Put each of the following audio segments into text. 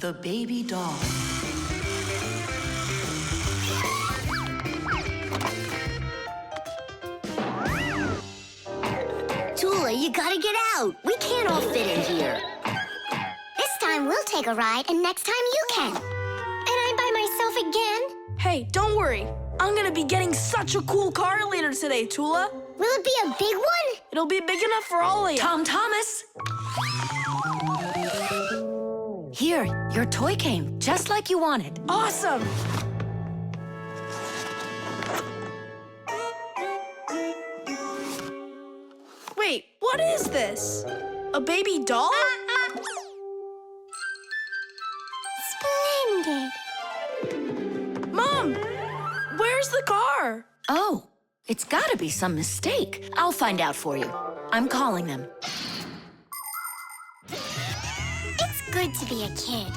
The baby doll. Tula, you gotta get out. We can't all fit in here. This time we'll take a ride, and next time you can. And I'm by myself again? Hey, don't worry. I'm gonna be getting such a cool car later today, Tula. Will it be a big one? It'll be big enough for all of you. Tom Thomas! Here, your toy came, just like you wanted. Awesome! Wait, what is this? A baby doll? Splendid. Mom, where's the car? Oh, it's gotta be some mistake. I'll find out for you. I'm calling them. It's good to be a kid.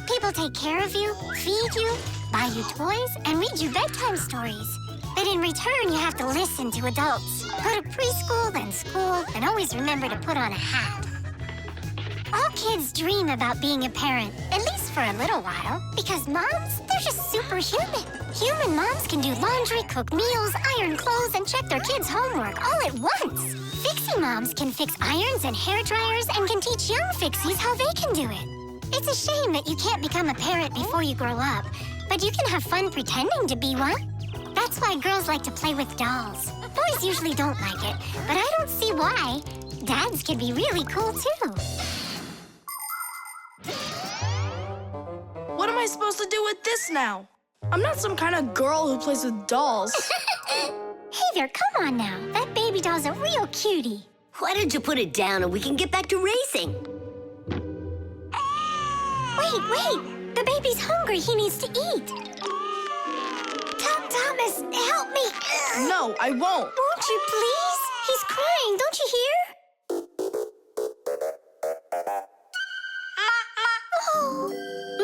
People take care of you, feed you, buy you toys, and read you bedtime stories. But in return, you have to listen to adults. Go to preschool, then school, and always remember to put on a hat. All kids dream about being a parent, at least for a little while, because moms, they're just superhuman. Human moms can do laundry, cook meals, iron clothes, and check their kids' homework all at once. Fixie moms can fix irons and hair dryers and can teach young Fixies how they can do it. It's a shame that you can't become a parent before you grow up, but you can have fun pretending to be one. That's why girls like to play with dolls. Boys usually don't like it, but I don't see why. Dads can be really cool, too. What am I supposed to do with this now? I'm not some kind of girl who plays with dolls. Hey there, come on now. That baby doll's a real cutie. Why don't you put it down and we can get back to racing? Wait. The baby's hungry. He needs to eat. Thomas, help me. No, I won't. Won't you please? He's crying. Don't you hear? Oh,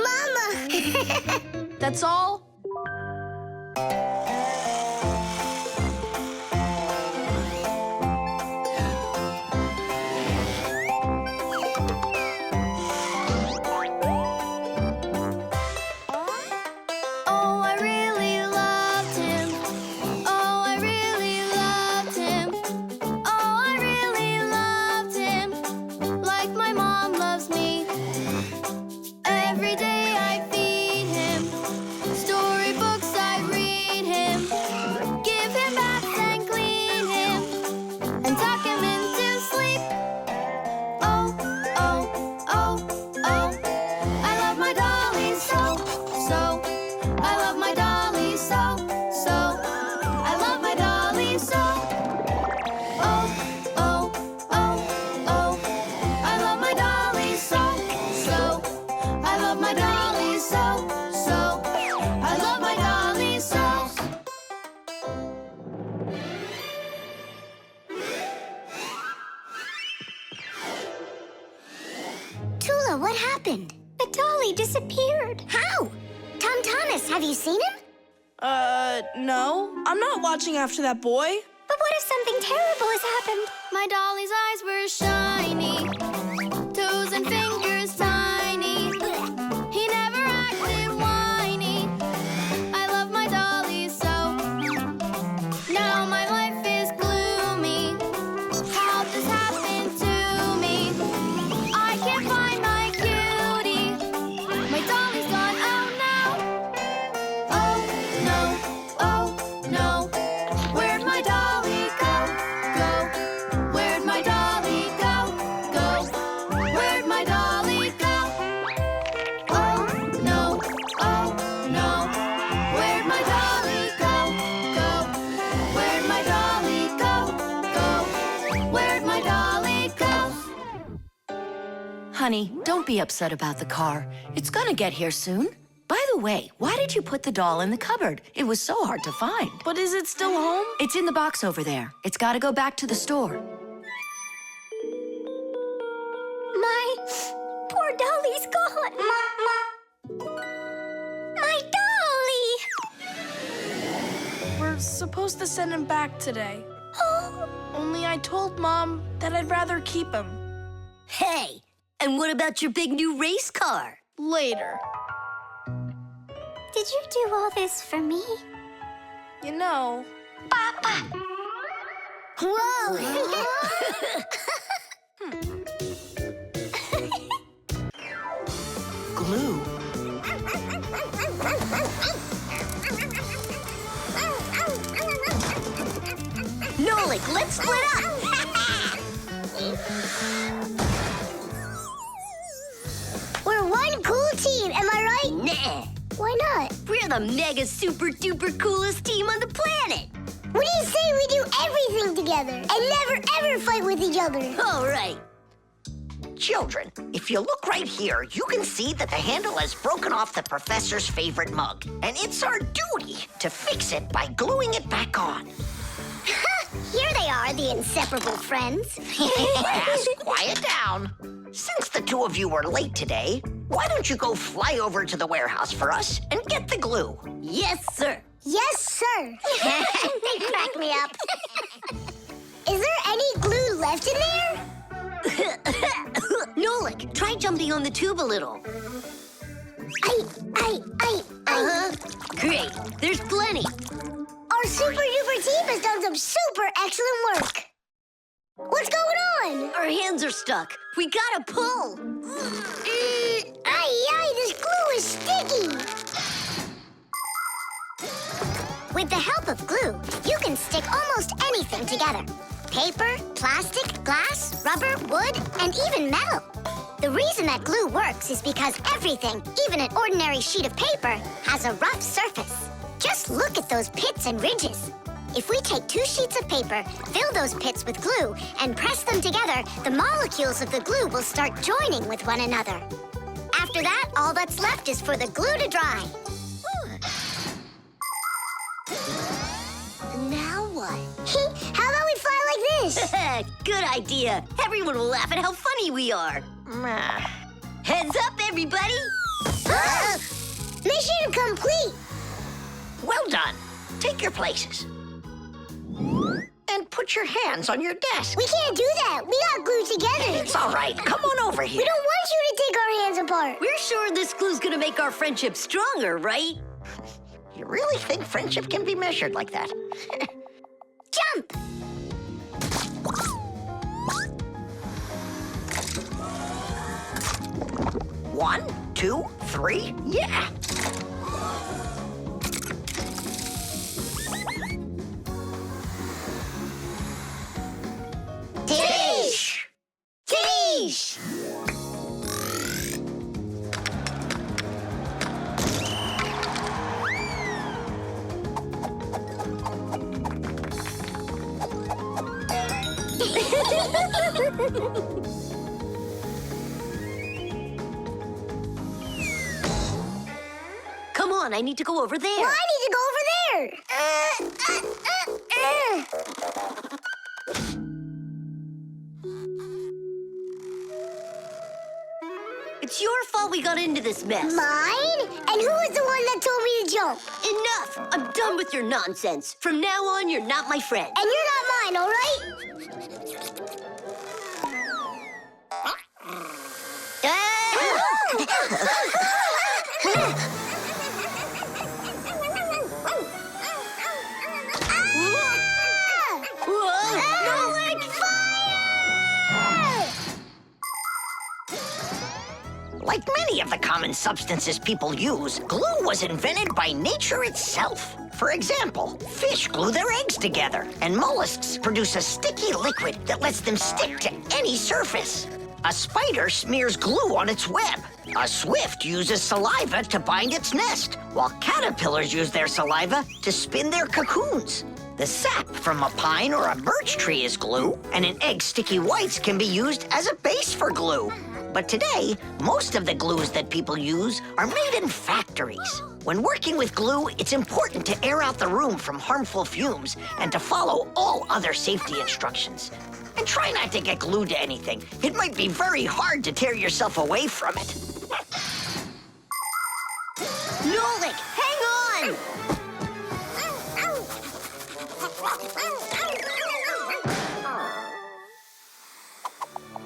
Mama. That's all? Tula, what happened? The dolly disappeared. How? Tom Thomas, have you seen him? No. I'm not watching after that boy. But what if something terrible has happened? My dolly's eyes were shiny, toes and fingers tiny. He never acted whiny. I love my dolly so. Now my life is gloomy. How this happened to me? I can't find my cutie. My dolly's gone, oh no. Oh no, oh no. Where'd my dolly go? Go. Where'd my dolly go? Go. Where'd my dolly go? Oh no, oh no. Where'd my dolly go? Go. Where'd my dolly go? Go. Where'd my dolly go? Honey, don't be upset about the car. It's gonna get here soon. By the way, why did you put the doll in the cupboard? It was so hard to find. But is it still home? It's in the box over there. It's gotta go back to the store. My poor dolly's gone. My dolly! We're supposed to send him back today. Oh, Only I told Mom that I'd rather keep him. Hey, and what about your big new race car? Later. Did you do all this for me? You know... Whoa! Glue. Nolik, let's split up! We're one cool team, am I right? Nah, Why not? we're the mega super duper coolest team on the planet! What do you say we do everything together and never ever fight with each other? All right. Children, if you look right here, you can see that the handle has broken off the professor's favorite mug. And it's our duty to fix it by gluing it back on. Here they are, the inseparable friends. Class, quiet down. Since the two of you were late today, why don't you go fly over to the warehouse for us and get the glue? Yes, sir. Yes, sir. They crack me up. Is there any glue left in there? Nolik, try jumping on the tube a little. Great, there's plenty. Our super duper team has done some super excellent work. What's going on? Our hands are stuck. We gotta pull. This glue is sticky. With the help of glue, you can stick almost anything together. Paper, plastic, glass, rubber, wood, and even metal. The reason that glue works is because everything, even an ordinary sheet of paper, has a rough surface. Just look at those pits and ridges. If we take 2 sheets of paper, fill those pits with glue, and press them together, the molecules of the glue will start joining with one another. After that, all that's left is for the glue to dry. Now what? How about we fly like this? Good idea. Everyone will laugh at how funny we are. Heads up, everybody. Mission complete. Well done. Take your places. And put your hands on your desk. We can't do that. We got glued together. It's all right. Come on over here. We don't want you to take our hands apart. We're sure this glue's gonna make our friendship stronger, right? You really think friendship can be measured like that? Jump! 1, 2, 3, yeah! Tish! Tish! Come on, I need to go over there. Well, I need to go over there. It's your fault we got into this mess. Mine? And who was the one that told me to jump? Enough! I'm done with your nonsense. From now on, you're not my friend. And you're not mine, all right? Like many of the common substances people use, glue was invented by nature itself. For example, fish glue their eggs together, and mollusks produce a sticky liquid that lets them stick to any surface. A spider smears glue on its web. A swift uses saliva to bind its nest, while caterpillars use their saliva to spin their cocoons. The sap from a pine or a birch tree is glue, and an egg's sticky whites can be used as a base for glue. But today, most of the glues that people use are made in factories. When working with glue, it's important to air out the room from harmful fumes and to follow all other safety instructions. And try not to get glued to anything. It might be very hard to tear yourself away from it. Nolik, hang on!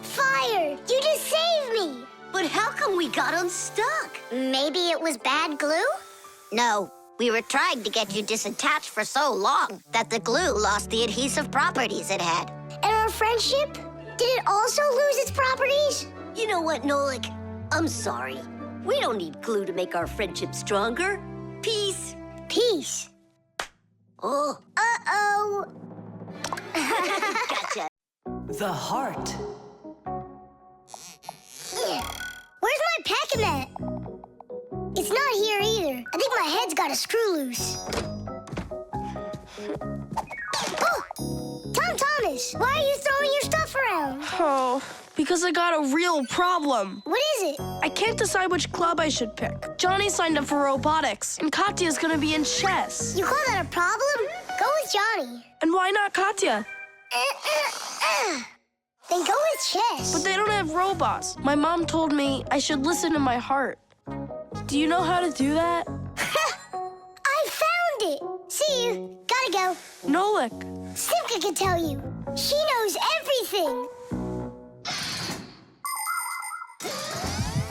Fire! You just saved me! But But how come we got unstuck? Maybe it was bad glue? No, we were trying to get you disattached for so long that the glue lost the adhesive properties it had. And our friendship? Did it also lose its properties? You know what, Nolik? I'm sorry. We don't need glue to make our friendship stronger. Peace. Peace. Oh. Uh-oh. Gotcha. The heart. Where's my packing mat? It's not here either. I think my head's got a screw loose. Oh! Tom Thomas, why are you throwing your stuff around? Oh, because I got a real problem. What is it? I can't decide which club I should pick. Johnny signed up for robotics, and Katya's gonna be in chess. You call that a problem? Go with Johnny. And why not Katya? Then go with chess. But they don't have robots. My mom told me I should listen to my heart. Do you know how to do that? I found it. See you. Gotta go. Nolik. Simka can tell you. She knows everything.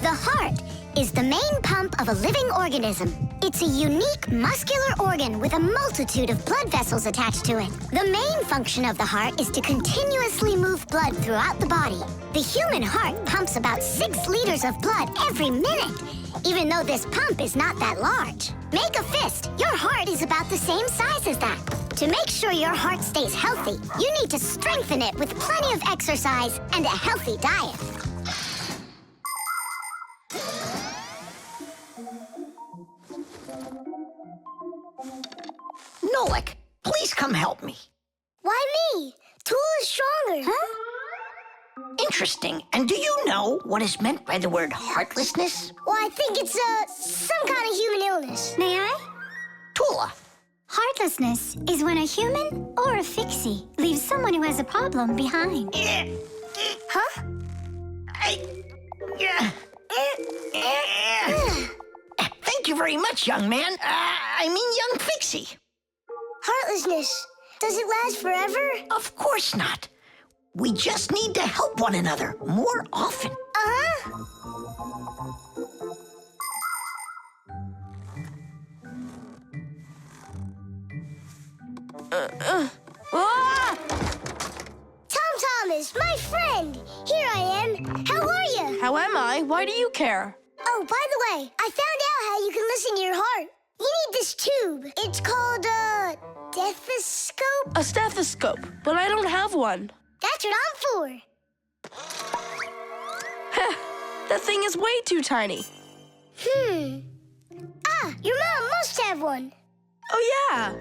The heart is the main pump of a living organism. It's a unique muscular organ with a multitude of blood vessels attached to it. The main function of the heart is to continuously move blood throughout the body. The human heart pumps about 6 liters of blood every minute, even though this pump is not that large. Make a fist. Your heart is about the same size as that. To make sure your heart stays healthy, you need to strengthen it with plenty of exercise and a healthy diet. Nolik, please come help me. Why me? Tool is stronger. Huh? Interesting. And do you know what is meant by the word heartlessness? Well, I think it's some kind of human illness. May I? Tula. Heartlessness is when a human or a fixie leaves someone who has a problem behind. Huh? Thank you very much, young man. Young Fixie. Heartlessness. Does it last forever? Of course not. We just need to help one another more often. Uh-huh. Tom Thomas, my friend. Here I am. How are you? How am I? Why do you care? Oh, by the way, I found out how you can listen to your heart. You need this tube. It's called a stethoscope. A stethoscope, but I don't have one. That's what I'm for. That thing is way too tiny. Your mom must have one. Oh, yeah.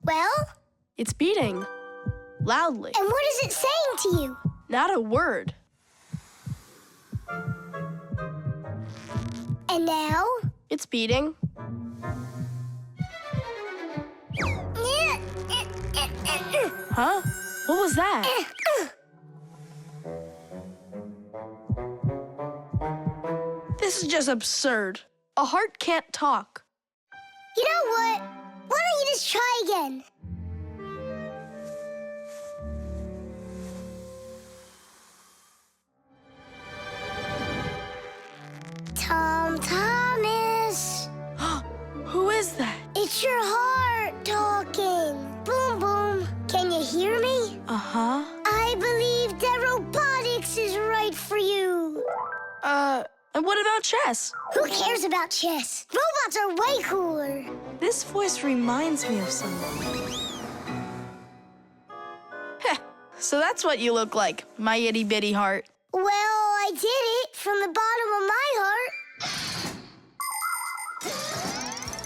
Well? It's beating. Loudly. And what is it saying to you? Not a word. And now? It's beating. Huh? What was that? This is just absurd. A heart can't talk. You know what? Why don't you just try again? Tom Thomas. Who is that? It's your heart talking. Boom, boom. Can you hear me? Uh-huh. I believe that robotics is right for you. And what about chess? Who cares about chess? Robots are way cooler. This voice reminds me of someone. Heh, so that's what you look like, my itty-bitty heart. Well, I did it from the bottom of my heart.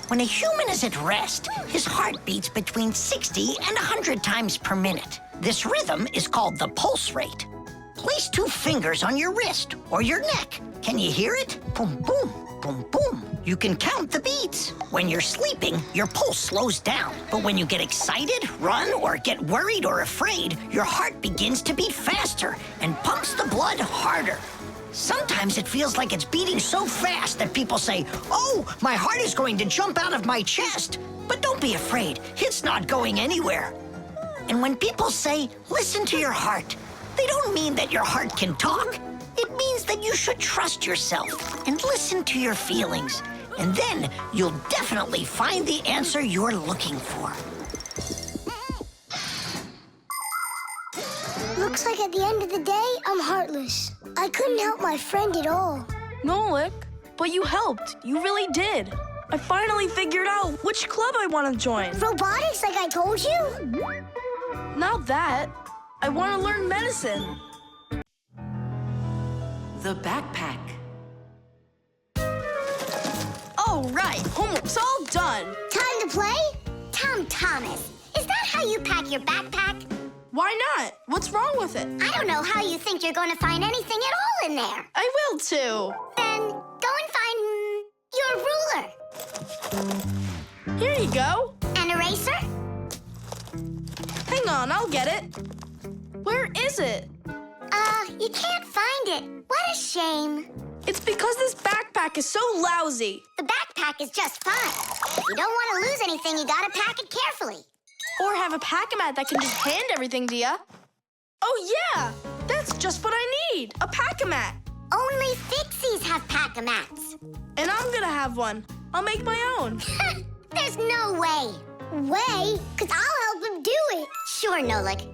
When a human is at rest, his heart beats between 60 and 100 times per minute. This rhythm is called the pulse rate. Place 2 fingers on your wrist or your neck. Can you hear it? Boom, boom, boom, boom. You can count the beats. When you're sleeping, your pulse slows down. But when you get excited, run, or get worried or afraid, your heart begins to beat faster and pumps the blood harder. Sometimes it feels like it's beating so fast that people say, "Oh, my heart is going to jump out of my chest." But don't be afraid. It's not going anywhere. And when people say, listen to your heart, they don't mean that your heart can talk. It means that you should trust yourself and listen to your feelings. And then you'll definitely find the answer you're looking for. Looks like at the end of the day, I'm heartless. I couldn't help my friend at all. Nolik, but you helped. You really did. I finally figured out which club I want to join. Robotics, like I told you? Not that. I want to learn medicine. The backpack. All right, homework's all done. Time to play? Tom Thomas, is that how you pack your backpack? Why not? What's wrong with it? I don't know how you think you're going to find anything at all in there. I will too. Then go and find your ruler. Here you go. An eraser? Hang on, I'll get it. Where is it? You can't find it. What a shame. It's because this backpack is so lousy. The backpack is just fine. If you don't want to lose anything, you gotta pack it carefully. Or have a pack-a-mat that can just hand everything to ya. Oh yeah, that's just what I need, a pack-a-mat. Only Fixies have pack-a-mats. And I'm gonna have one. I'll make my own. There's no way. Way? Because I'll help him do it. Sure, Nolik.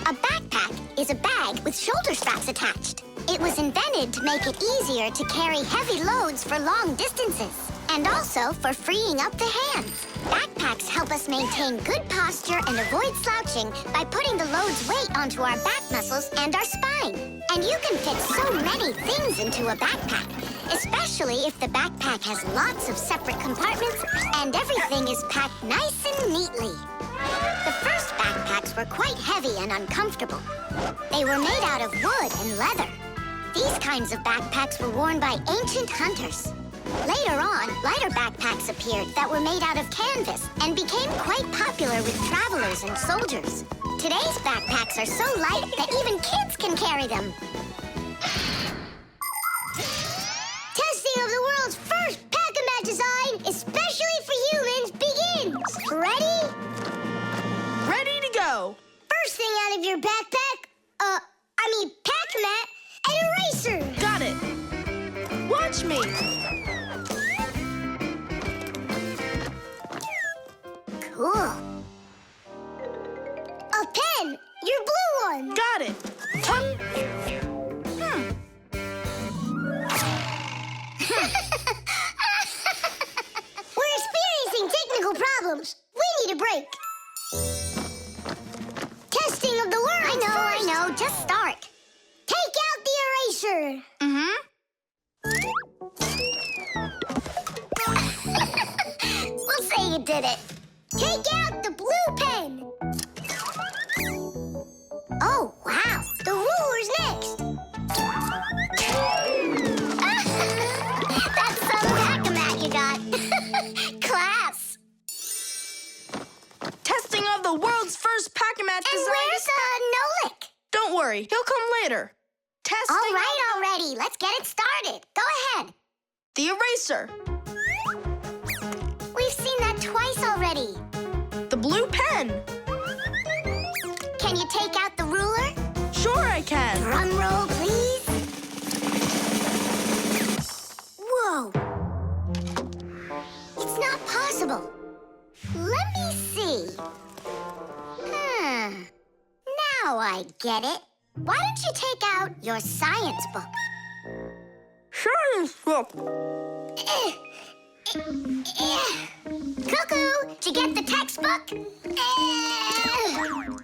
A backpack is a bag with shoulder straps attached. It was invented to make it easier to carry heavy loads for long distances, and also for freeing up the hands. Backpacks help us maintain good posture and avoid slouching by putting the load's weight onto our back muscles and our spine. And you can fit so many things into a backpack, especially if the backpack has lots of separate compartments and everything is packed nice and neatly. The first backpacks were quite heavy and uncomfortable. They were made out of wood and leather. These kinds of backpacks were worn by ancient hunters. Later on, lighter backpacks appeared that were made out of canvas and became quite popular with travelers and soldiers. Today's backpacks are so light that even kids can carry them. Testing of the world's first pack-a-mat design, especially for humans, begins. Ready? Ready to go. First thing out of your backpack, pack-a-mat, an eraser. Got it. Watch me. Cool. A pen, your blue one. Got it. We're experiencing technical problems. We need a break. Testing of the world. I know. Just start. Take out the eraser. We'll say you did it. Take out the blue pen. Oh, wow. The ruler's next. That's some pack-a-mat you got. Class. Testing of the world's first pack-a-mat And design. where's Nolik? Don't worry, he'll come later. Testing. All right, already. Let's get it started. Go ahead. The eraser. We've seen that twice already. The blue pen. Can you take out the ruler? Sure I can. Drum roll, please. Whoa. It's not possible. Let me see. Now I get it. Why don't you take out your science book? Science book. Cuckoo, did you get the textbook?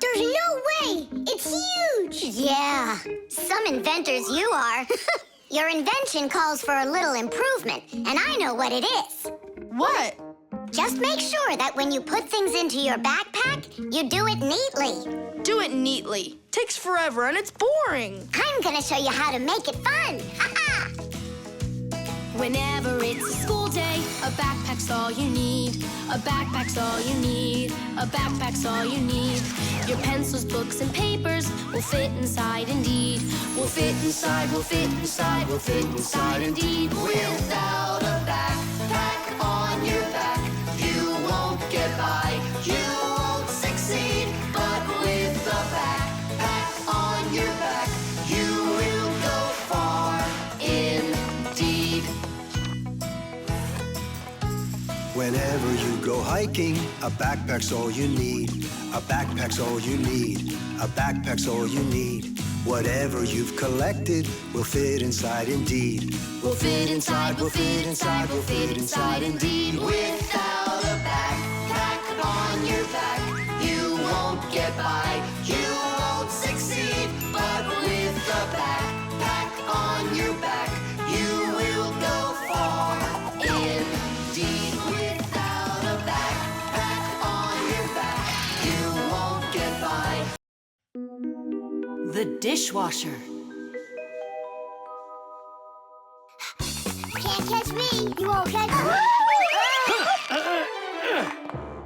There's no way! It's huge! Yeah, some inventors you are. Your invention calls for a little improvement, and I know what it is. What? Just make sure that when you put things into your backpack, you do it neatly. Do it neatly. Takes forever and it's boring. I'm gonna show you how to make it fun. Ha-ha! Whenever it's a school day, a backpack's all you need. A backpack's all you need. A backpack's all you need. Your pencils, books, and papers will fit inside indeed. Will fit inside, will fit inside, will fit inside indeed. Without a backpack, get by. You won't succeed, but with a backpack on your back, you will go far indeed. Whenever you go hiking, a backpack's all you need. A backpack's all you need. A backpack's all you need. Whatever you've collected will fit inside indeed. We'll fit inside, we'll fit inside, we'll fit inside indeed. Without a backpack on your back, you won't get by. You won't succeed, but with a backpack on your back, you will go far indeed. Without a backpack on your back, you won't get by. The dishwasher. Can't catch me. You won't catch me.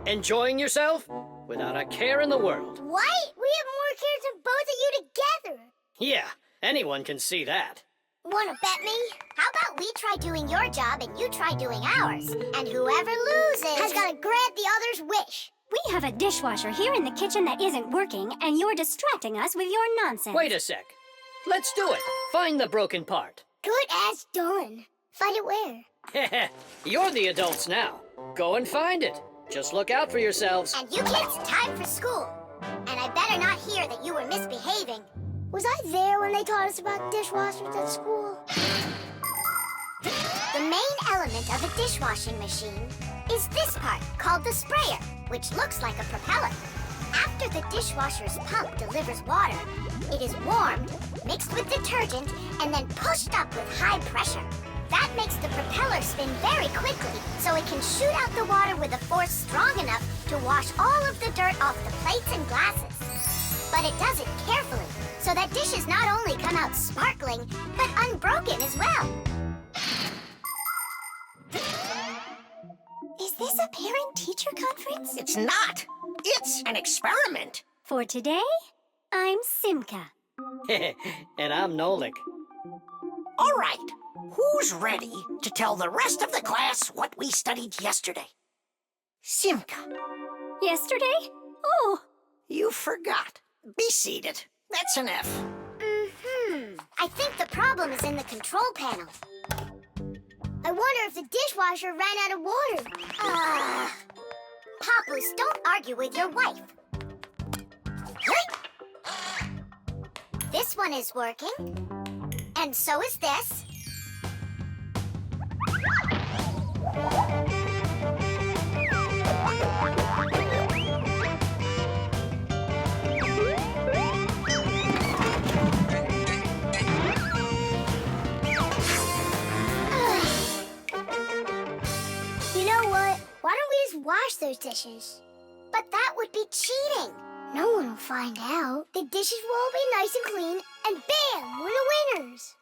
Enjoying yourself? Without a care in the world. What? We have more cares than both of you together. Yeah, anyone can see that. Wanna bet me? How about we try doing your job and you try doing ours? And whoever loses has got to grant the other's wish. We have a dishwasher here in the kitchen that isn't working, and you're distracting us with your nonsense. Wait a sec. Let's do it. Find the broken part. Good as done. Find it where? You're the adults now. Go and find it. Just look out for yourselves. And you kids, time for school. And I better not hear that you were misbehaving. Was I there when they taught us about dishwashers at school? The main element of a dishwashing machine is this part called the sprayer, which looks like a propeller. After the dishwasher's pump delivers water, it is warmed, mixed with detergent, and then pushed up with high pressure. That makes the propeller spin very quickly, so it can shoot out the water with a force strong enough to wash all of the dirt off the plates and glasses. But it does it carefully, so that dishes not only come out sparkling, but unbroken as well. Is this a parent-teacher conference? It's not. It's an experiment. For today, I'm Simka. And I'm Nolik. All right. Who's ready to tell the rest of the class what we studied yesterday? Simka, Yesterday? Oh, you forgot. Be seated. That's an F. I think the problem is in the control panel. I wonder if the dishwasher ran out of water. Papoose, don't argue with your wife. This one is working. And so is this. You know what? Why don't we just wash those dishes? But that would be cheating. No one will find out. The dishes will all be nice and clean, and bam, we're the winners.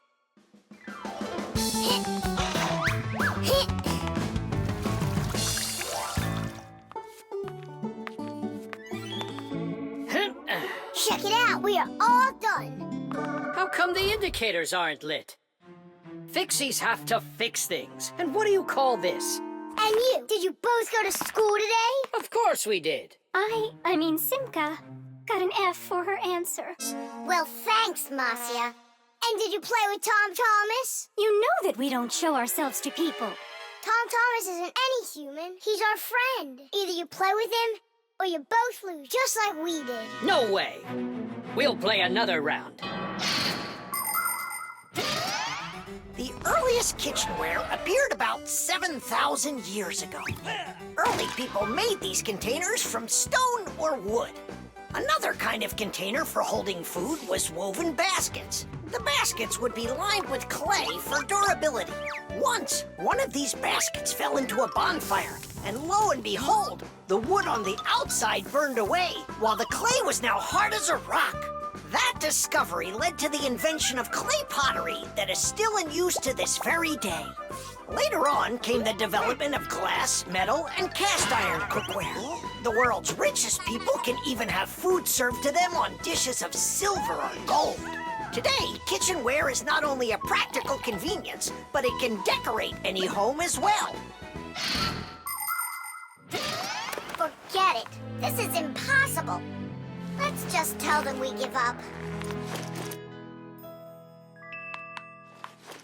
Check it out, we are all done. How come the indicators aren't lit? Fixies have to fix things. And what do you call this? And you, did you both go to school today? Of course we did. I mean Simka, got an F for her answer. Well, thanks, Marcia. And did you play with Tom Thomas? You know that we don't show ourselves to people. Tom Thomas isn't any human. He's our friend. Either you play with him, or you both lose, just like we did. No way. We'll play another round. The earliest kitchenware appeared about 7,000 years ago. Early people made these containers from stone or wood. Another kind of container for holding food was woven baskets. The baskets would be lined with clay for durability. Once, one of these baskets fell into a bonfire, and lo and behold, the wood on the outside burned away, while the clay was now hard as a rock. That discovery led to the invention of clay pottery that is still in use to this very day. Later on came the development of glass, metal, and cast iron cookware. The world's richest people can even have food served to them on dishes of silver or gold. Today, kitchenware is not only a practical convenience, but it can decorate any home as well. For This is impossible. Let's just tell them we give up.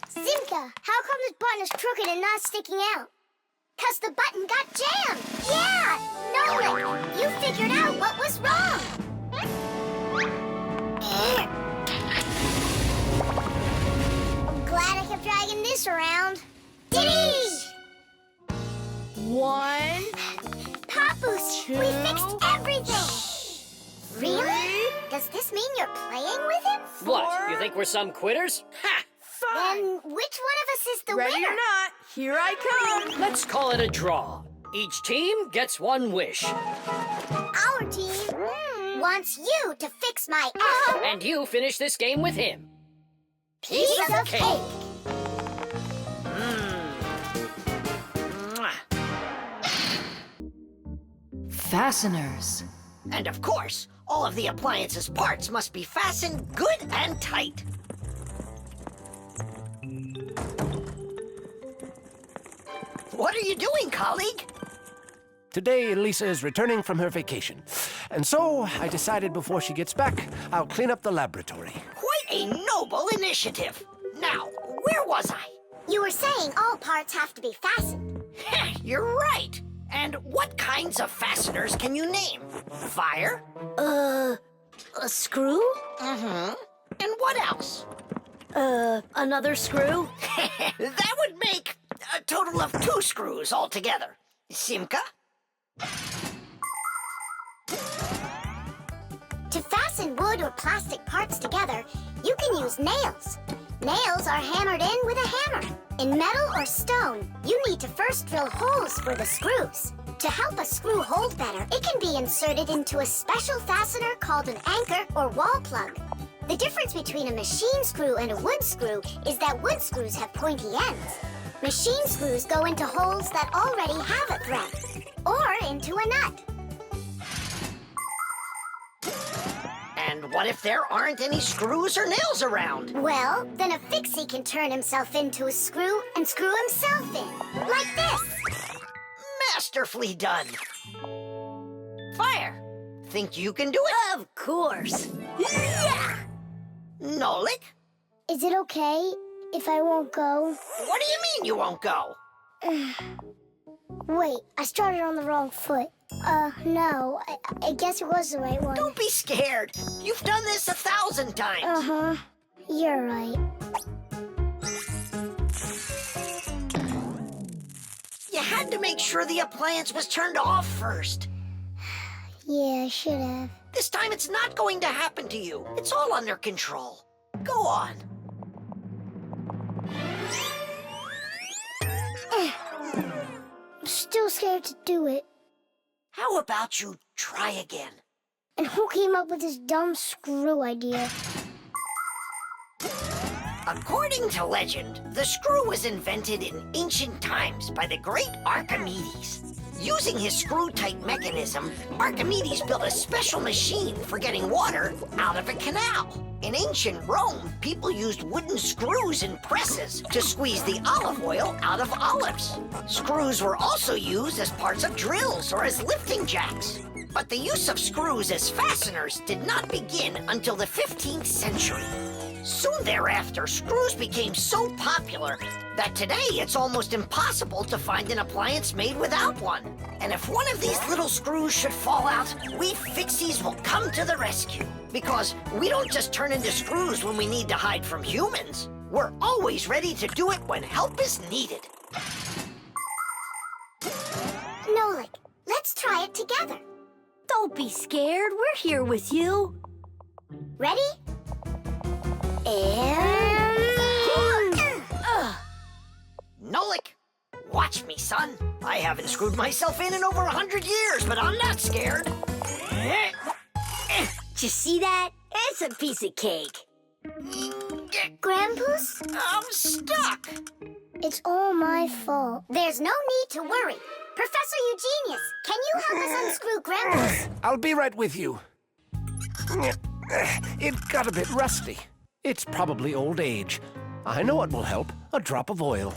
Simka, how come this button is crooked and not sticking out? 'Cause the button got jammed. Yeah, Nolik, you figured out what was wrong. I'm glad I kept dragging this around. Diddy! 1, Papoose, 2, we fixed everything. Really? Does this mean you're playing with him? What? You think we're some quitters? Ha! 5. Then which one of us is the Ready winner? or not, here I come. Let's call it a draw. Each team gets one wish. Our team wants you to fix my And you finish this game with him. piece of cake. Mwah. Fasteners. And of course, all of the appliance's parts must be fastened good and tight. What are you doing, colleague? Today, Lisa is returning from her vacation. And so, I decided before she gets back, I'll clean up the laboratory. Quite a noble initiative. Now, where was I? You were saying all parts have to be fastened. Heh, you're right. And what kinds of fasteners can you name? Fire? A screw? Mm-hmm. And what else? Another screw? That would make a total of 2 screws altogether. Simka? To fasten wood or plastic parts together, you can use nails. Nails are hammered in with a hammer. In metal or stone, you need to first drill holes for the screws. To help a screw hold better, it can be inserted into a special fastener called an anchor or wall plug. The difference between a machine screw and a wood screw is that wood screws have pointy ends. Machine screws go into holes that already have a thread, or into a nut. And what if there aren't any screws or nails around? Well, then a fixie can turn himself into a screw and screw himself in, like this. Masterfully done. Fire. Think you can do it? Of course. Yeah! Nolik? Is it okay if I won't go? What do you mean you won't go? Wait, I started on the wrong foot. No, I guess it was the right one. Don't be scared. You've done this 1,000 times. Uh-huh. You're right. You had to make sure the appliance was turned off first. Yeah, I should have. This time it's not going to happen to you. It's all under control. Go on. I'm still scared to do it. How about you try again? And who came up with this dumb screw idea? According to legend, the screw was invented in ancient times by the great Archimedes. Using his screw-tight mechanism, Archimedes built a special machine for getting water out of a canal. In ancient Rome, people used wooden screws in presses to squeeze the olive oil out of olives. Screws were also used as parts of drills or as lifting jacks. But the use of screws as fasteners did not begin until the 15th century. Soon thereafter, screws became so popular that today it's almost impossible to find an appliance made without one. And if one of these little screws should fall out, we Fixies will come to the rescue. Because we don't just turn into screws when we need to hide from humans. We're always ready to do it when help is needed. Nolik, let's try it together. Don't be scared. We're here with you. Ready? And... Nolik, watch me, son. I haven't screwed myself in over 100 years, but I'm not scared. Did you see that? It's a piece of cake. Grandpa's? I'm stuck. It's all my fault. There's no need to worry. Professor Eugenius, can you help us unscrew Grandpa's? I'll be right with you. It got a bit rusty. It's probably old age. I know what will help. A drop of oil.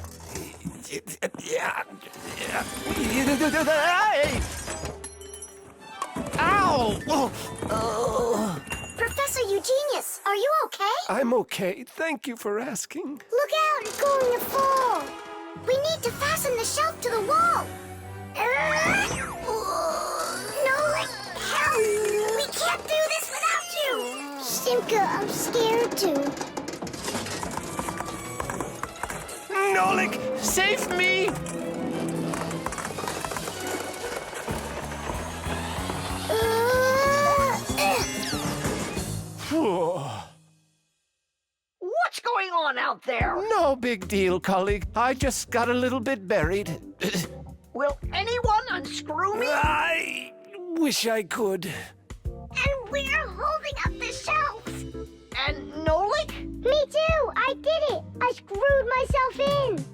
Professor Eugenius, are you okay? I'm okay. Thank you for asking. Look out, it's going to fall. We need to fasten the shelf to the wall. Nolik, help! We can't do this without you. Simka, I'm scared too. Nolik, save me! What's going on out there? No big deal, colleague. I just got a little bit buried. Will anyone unscrew me? I wish I could. And we're holding up the shelf. And Nolik? Me too, I did it. I screwed myself in.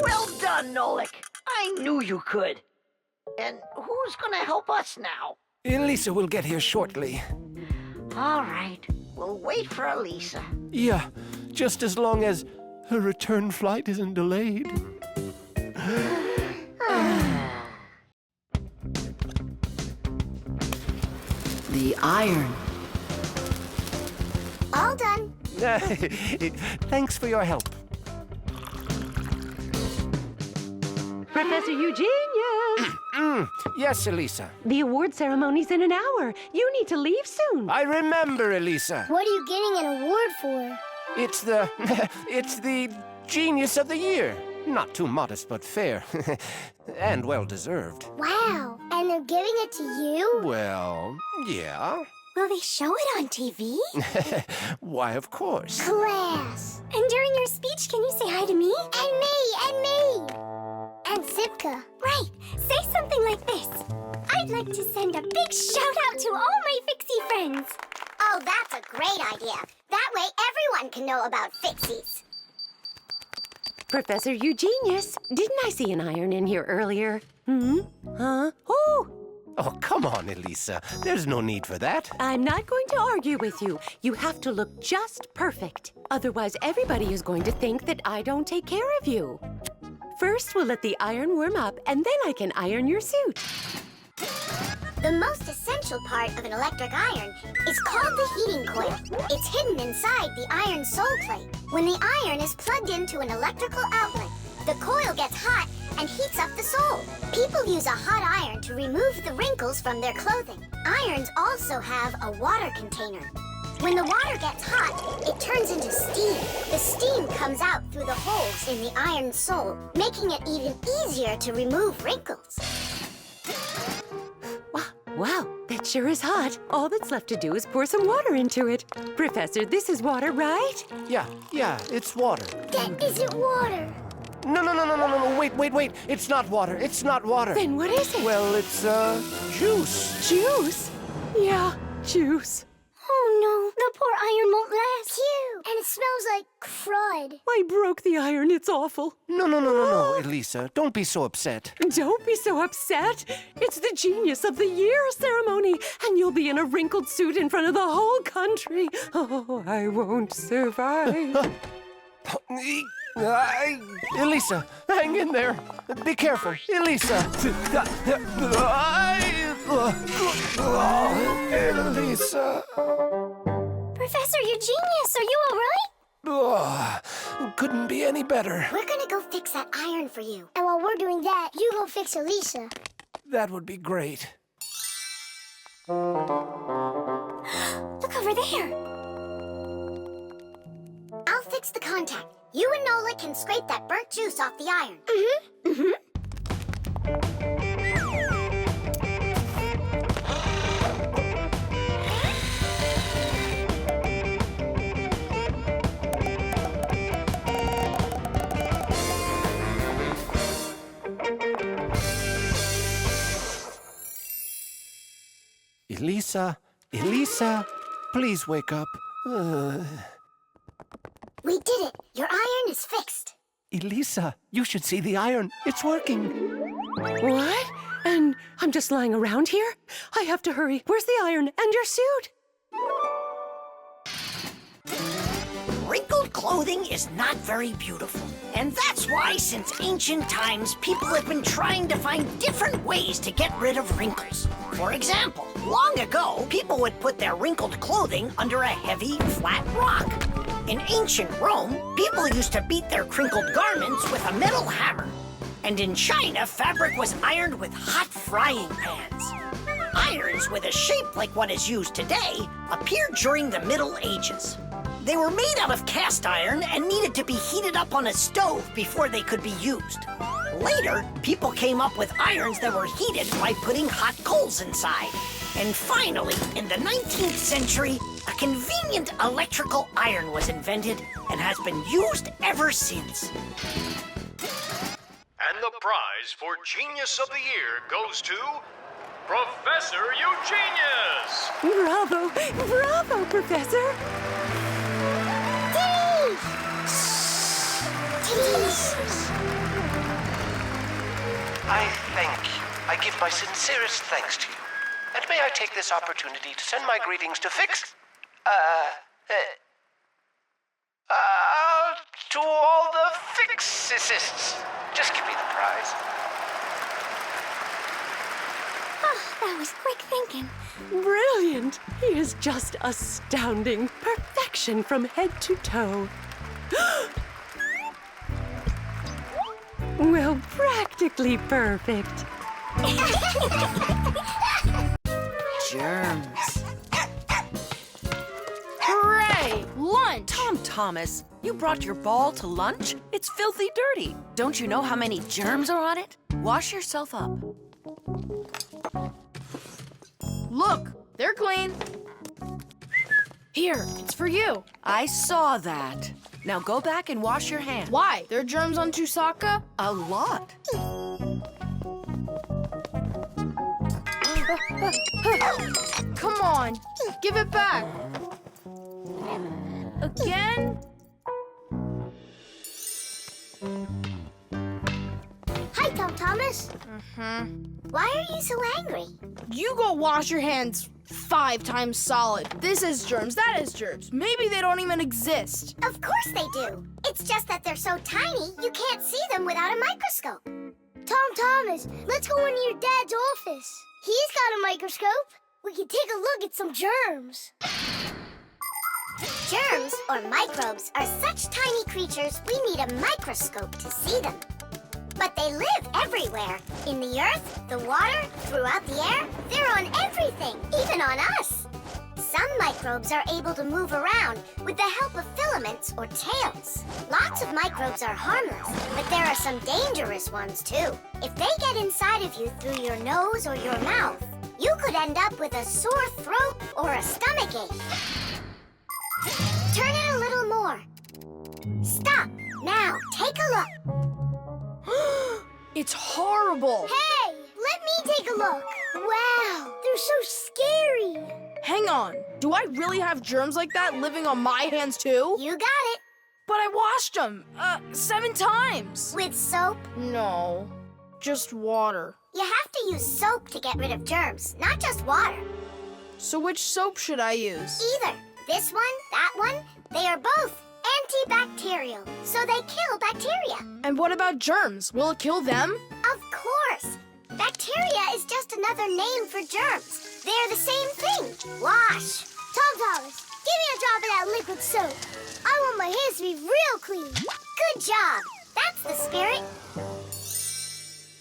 Well done, Nolik. I knew you could. And who's gonna help us now? Elisa will get here shortly. All right, we'll wait for Elisa. Yeah, just as long as her return flight isn't delayed. The iron. All done. Thanks for your help. Professor Eugenius! Yes, Elisa. The award ceremony's in an hour. You need to leave soon. I remember, Elisa. What are you getting an award for? It's the Genius of the Year. Not too modest, but fair. And well-deserved. Wow, and they're giving it to you? Well, yeah. Will they show it on TV? Why, of course. Class. And during your speech, can you say hi to me? And me, and me. And Simka. Right, say something like this. I'd like to send a big shout out to all my Fixie friends. Oh, that's a great idea. That way everyone can know about Fixies. Professor Eugenius, didn't I see an iron in here earlier? Huh? Oh, come on, Elisa. There's no need for that. I'm not going to argue with you. You have to look just perfect. Otherwise, everybody is going to think that I don't take care of you. First, we'll let the iron warm up, and then I can iron your suit. The most essential part of an electric iron is called the heating coil. It's hidden inside the iron sole plate. When the iron is plugged into an electrical outlet, the coil gets hot and heats up the sole. People use a hot iron to remove the wrinkles from their clothing. Irons also have a water container. When the water gets hot, it turns into steam. The steam comes out through the holes in the iron sole, making it even easier to remove wrinkles. Wow, that sure is hot. All that's left to do is pour some water into it. Professor, this is water, right? Yeah, it's water. That isn't water. No, wait. It's not water. It's not water. Then what is it? Well, it's, juice. Juice? Yeah, juice. Oh no, the poor iron won't last. Phew, and it smells like crud. I broke the iron, it's awful. No, Elisa. Don't be so upset. Don't be so upset. It's the Genius of the Year ceremony, and you'll be in a wrinkled suit in front of the whole country. Oh, I won't survive. Elisa, hang in there. Be careful. Elisa. Elisa. Professor Eugenius, are you all right? Couldn't be any better. We're gonna go fix that iron for you. And while we're doing that, you go fix Elisa. That would be great. Look over there. I'll fix the contact. You and Nolik can scrape that burnt juice off the iron. Elisa, please wake up. We did it. Your iron is fixed. Elisa, you should see the iron. It's working. What? And I'm just lying around here? I have to hurry. Where's the iron and your suit? Wrinkled clothes clothing is not very beautiful. And that's why, since ancient times, people have been trying to find different ways to get rid of wrinkles. For example, long ago, people would put their wrinkled clothing under a heavy, flat rock. In ancient Rome, people used to beat their crinkled garments with a metal hammer. And in China, fabric was ironed with hot frying pans. Irons with a shape like what is used today appeared during the Middle Ages. They were made out of cast iron and needed to be heated up on a stove before they could be used. Later, people came up with irons that were heated by putting hot coals inside. And finally, in the 19th century, a convenient electrical iron was invented and has been used ever since. And the prize for Genius of the Year goes to Professor Eugenius! Bravo! Bravo, Professor! I give my sincerest thanks to you. And may I take this opportunity to send my greetings to to all the Fixies. Just give me the prize. Oh, that was quick thinking. Brilliant! He is just astounding. Perfection from head to toe. Well, practically perfect. Germs. Hooray! Lunch! Tom Thomas, you brought your ball to lunch? It's filthy dirty. Don't you know how many germs are on it? Wash yourself up. Look, they're clean. Here, it's for you. I saw that. Now go back and wash your hands. Why? There are germs on Tusaka? A lot. Come on, give it back. Again? Hi, Tom Thomas. Why are you so angry? You go wash your hands 5 times solid. This is germs, that is germs. Maybe they don't even exist. Of course they do. It's just that they're so tiny, you can't see them without a microscope. Tom Thomas, let's go into your dad's office. He's got a microscope. We can take a look at some germs. Germs, or microbes, are such tiny creatures we need a microscope to see them. But they live everywhere. In the earth, the water, throughout the air. They're on everything, even on us. Some microbes are able to move around with the help of filaments or tails. Lots of microbes are harmless, but there are some dangerous ones too. If they get inside of you through your nose or your mouth, you could end up with a sore throat or a stomachache. Turn it a little more. Stop. Now, take a look. It's horrible. Hey, let me take a look. Wow, they're so scary. Hang on. Do I really have germs like that living on my hands too? You got it. But I washed them 7 times. With soap? No, just water. You have to use soap to get rid of germs, not just water. So which soap should I use? Either. This one, that one, they are both antibacterial, so they kill bacteria. And what about germs? Will it kill them? Of course. Bacteria is just another name for germs. They're the same thing. Wash. Tom Thomas, give me a drop of that liquid soap. I want my hands to be real clean. Good job. That's the spirit.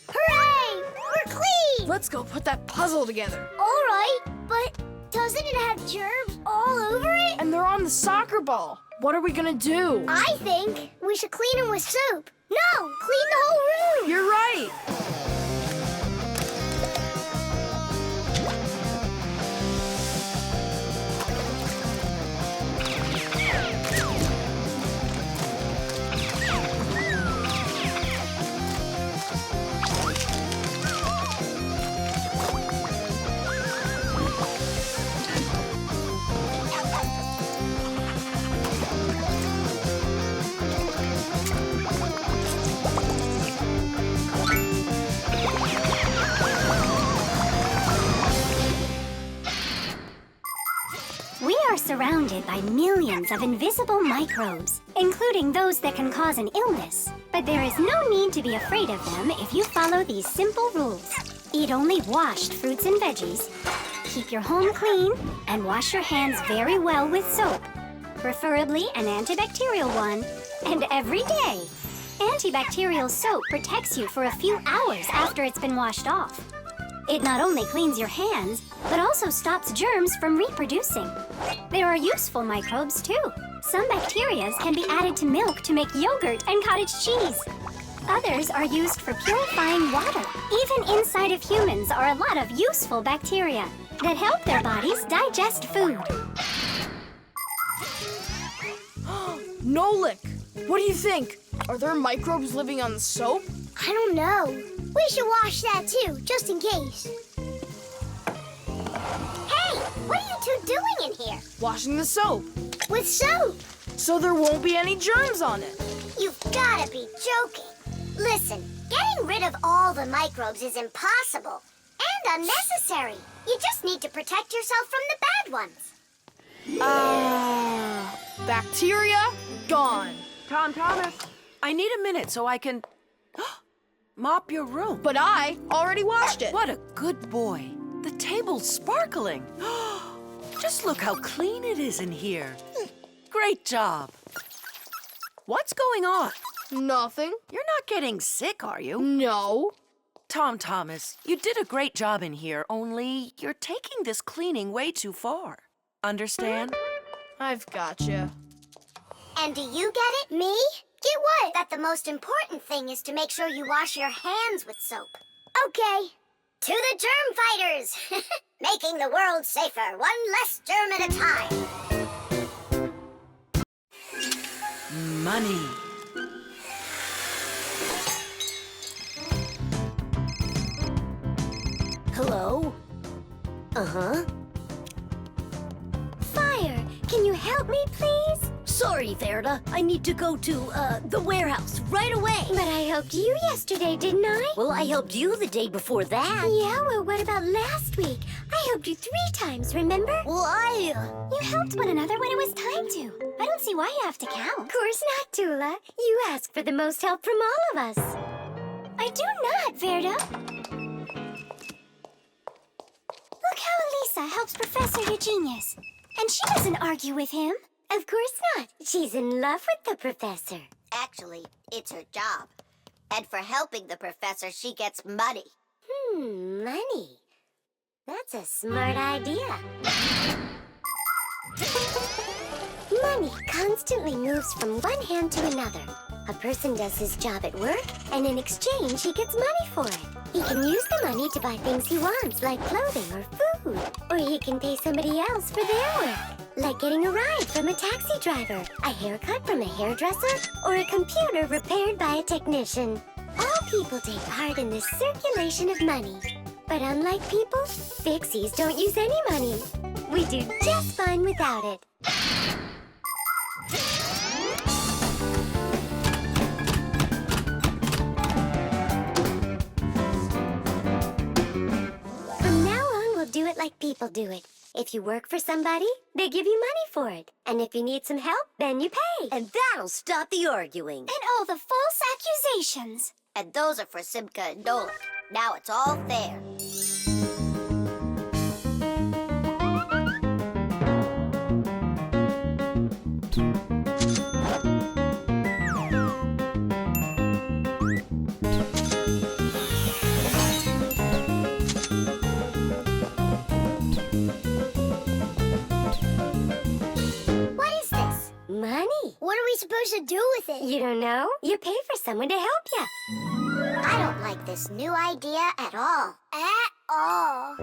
Hooray! We're clean! Let's go put that puzzle together. All right, but doesn't it have germs all over it? And they're on the soccer ball. What are we gonna do? I think we should clean them with soap. No, clean the whole room. You're right. We are surrounded by millions of invisible microbes. including those that can cause an illness. But there is no need to be afraid of them if you follow these simple rules. Eat only washed fruits and veggies. Keep your home clean and wash your hands very well with soap, preferably an antibacterial one, and every day. Antibacterial soap protects you for a few hours after it's been washed off. It not only cleans your hands, but also stops germs from reproducing. There are useful microbes, too. Some bacteria can be added to milk to make yogurt and cottage cheese. Others are used for purifying water. Even inside of humans are a lot of useful bacteria that help their bodies digest food. Nolik, what do you think? Are there microbes living on the soap? I don't know. We should wash that too, just in case. Hey, what are you two doing in here? Washing the soap. With soap? So there won't be any germs on it. You've gotta be joking. Listen, getting rid of all the microbes is impossible and unnecessary. You just need to protect yourself from the bad ones. Bacteria gone. Thomas, I need a minute so I can mop your room. But I already washed it. What a good boy. The table's sparkling. Just look how clean it is in here. Great job. What's going on? Nothing. You're not getting sick, are you? No. Thomas, you did a great job in here, only you're taking this cleaning way too far. Understand? I've gotcha. And do you get it? Me? Get what? That the most important thing is to make sure you wash your hands with soap. Okay. To the germ fighters! Making the world safer, one less germ at a time. Money. Hello? Uh-huh. Fire, can you help me, please? Sorry, Verda. I need to go to, the warehouse right away. But I helped you yesterday, didn't I? Well, I helped you the day before that. Yeah, well, what about last week? I helped you 3 times, remember? Well, You helped one another when it was time to. I don't see why you have to count. Of course not, Tula. You asked for the most help from all of us. I do not, Verda. Look how Elisa helps Professor Eugenius. And she doesn't argue with him. Of course not. She's in love with the professor. Actually, it's her job. And for helping the professor, she gets money. Money. That's a smart idea. Money constantly moves from one hand to another. A person does his job at work, and in exchange, he gets money for it. He can use the money to buy things he wants, like clothing or food. Or he can pay somebody else for their work, like getting a ride from a taxi driver, a haircut from a hairdresser, or a computer repaired by a technician. All people take part in this circulation of money. But unlike people, Fixies don't use any money. We do just fine without it. From now on, we'll do it like people do it. If you work for somebody, they give you money for it. And if you need some help, then you pay. And that'll stop the arguing. And all the false accusations. And those are for Simka and Nolik. Now it's all fair. Money. What are we supposed to do with it? You don't know? You pay for someone to help you. I don't like this new idea at all. At all.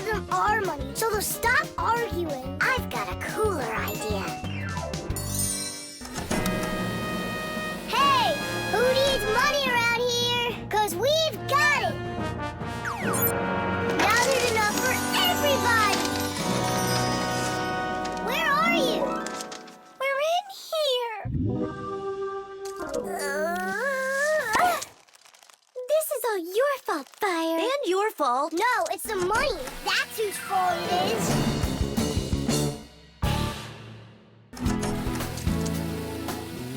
give them our money so they'll stop arguing. I've got a cooler idea. Hey, who needs money around here? 'Cause we've got it. Now there's enough for everybody. Where are you? We're in here. This is all your fault, Fire. And your fault. No, it's the money. That's whose fault it is.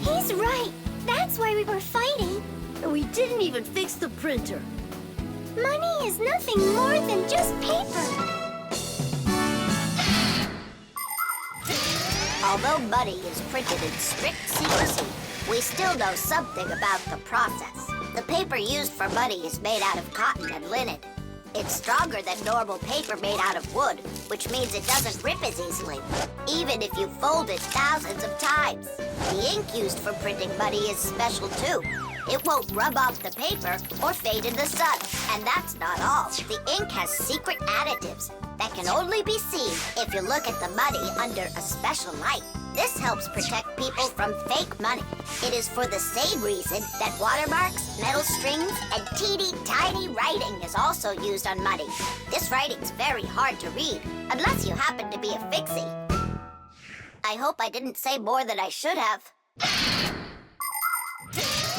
He's right. That's why we were fighting. And we didn't even fix the printer. Money is nothing more than just paper. Although money is printed in strict secrecy, we still know something about the process. The paper used for money is made out of cotton and linen. It's stronger than normal paper made out of wood, which means it doesn't rip as easily, even if you fold it thousands of times. The ink used for printing money is special too. It won't rub off the paper or fade in the sun. And that's not all. The ink has secret additives that can only be seen if you look at the money under a special light. This helps protect people from fake money. It is for the same reason that watermarks, metal strings, and teeny tiny writing is also used on money. This writing's very hard to read, unless you happen to be a Fixie. I hope I didn't say more than I should have.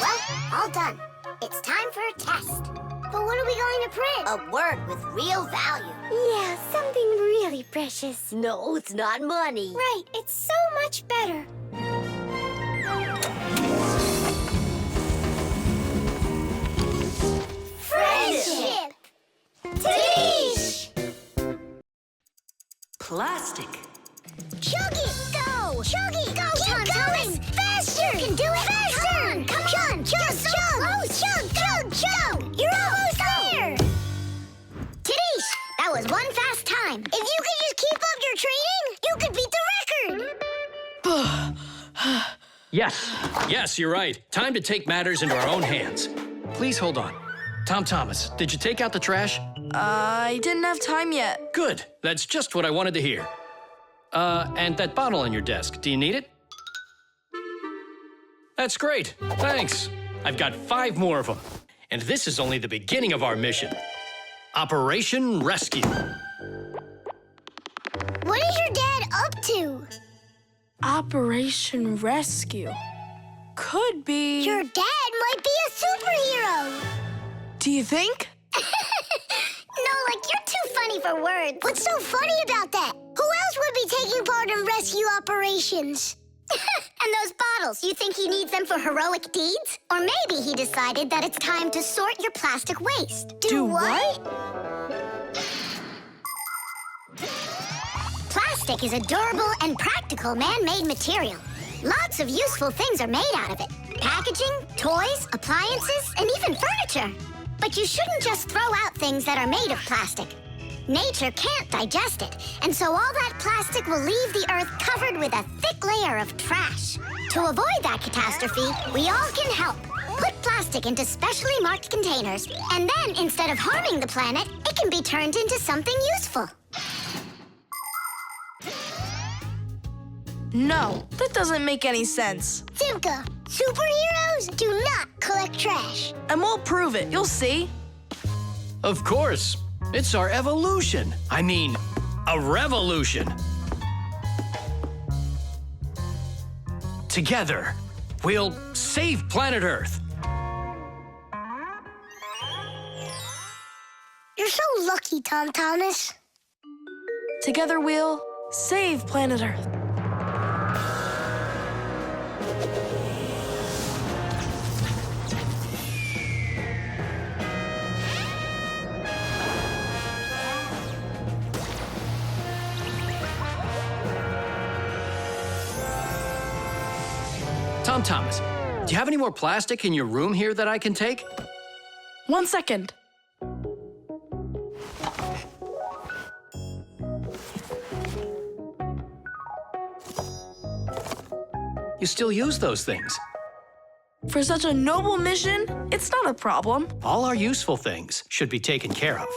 Well, all done. It's time for a test. But what are we going to print? A word with real value. Yeah, something really precious. No, it's not money. Right, it's so much better. Friendship! Tish! Plastic. Chug it! Go! Chug it! Go, Tom Thomas! Faster! You can do it! Faster! Come on! Chug! Chug! You're almost there! Tish, that was one fast time. If you could just keep up your training, you could beat the record! Yes, you're right. Time to take matters into our own hands. Please hold on. Tom Thomas, did you take out the trash? I didn't have time yet. Good. That's just what I wanted to hear. And that bottle on your desk, do you need it? That's great. Thanks. I've got 5 more of them. And this is only the beginning of our mission. Operation Rescue. What is your dad up to? Operation Rescue. Could be... Your dad might be a superhero! Do you think? Nolik, you're too funny for words. What's so funny about that? Who else would be taking part in rescue operations? And those bottles, you think he needs them for heroic deeds? Or maybe he decided that it's time to sort your plastic waste. Do what? Plastic is a durable and practical man-made material. Lots of useful things are made out of it. Packaging, toys, appliances, and even furniture. But you shouldn't just throw out things that are made of plastic. Nature can't digest it, and so all that plastic will leave the earth covered with a thick layer of trash. To avoid that catastrophe, we all can help. Put plastic into specially marked containers, and then instead of harming the planet, it can be turned into something useful. No, that doesn't make any sense. Simka, superheroes do not collect trash. And we'll prove it, you'll see. Of course. It's our evolution. I mean, a revolution. Together, we'll save planet Earth. You're so lucky, Tom Thomas. Together we'll save planet Earth. Tom Thomas, do you have any more plastic in your room here that I can take? 1 second. You still use those things. For such a noble mission, it's not a problem. All our useful things should be taken care of.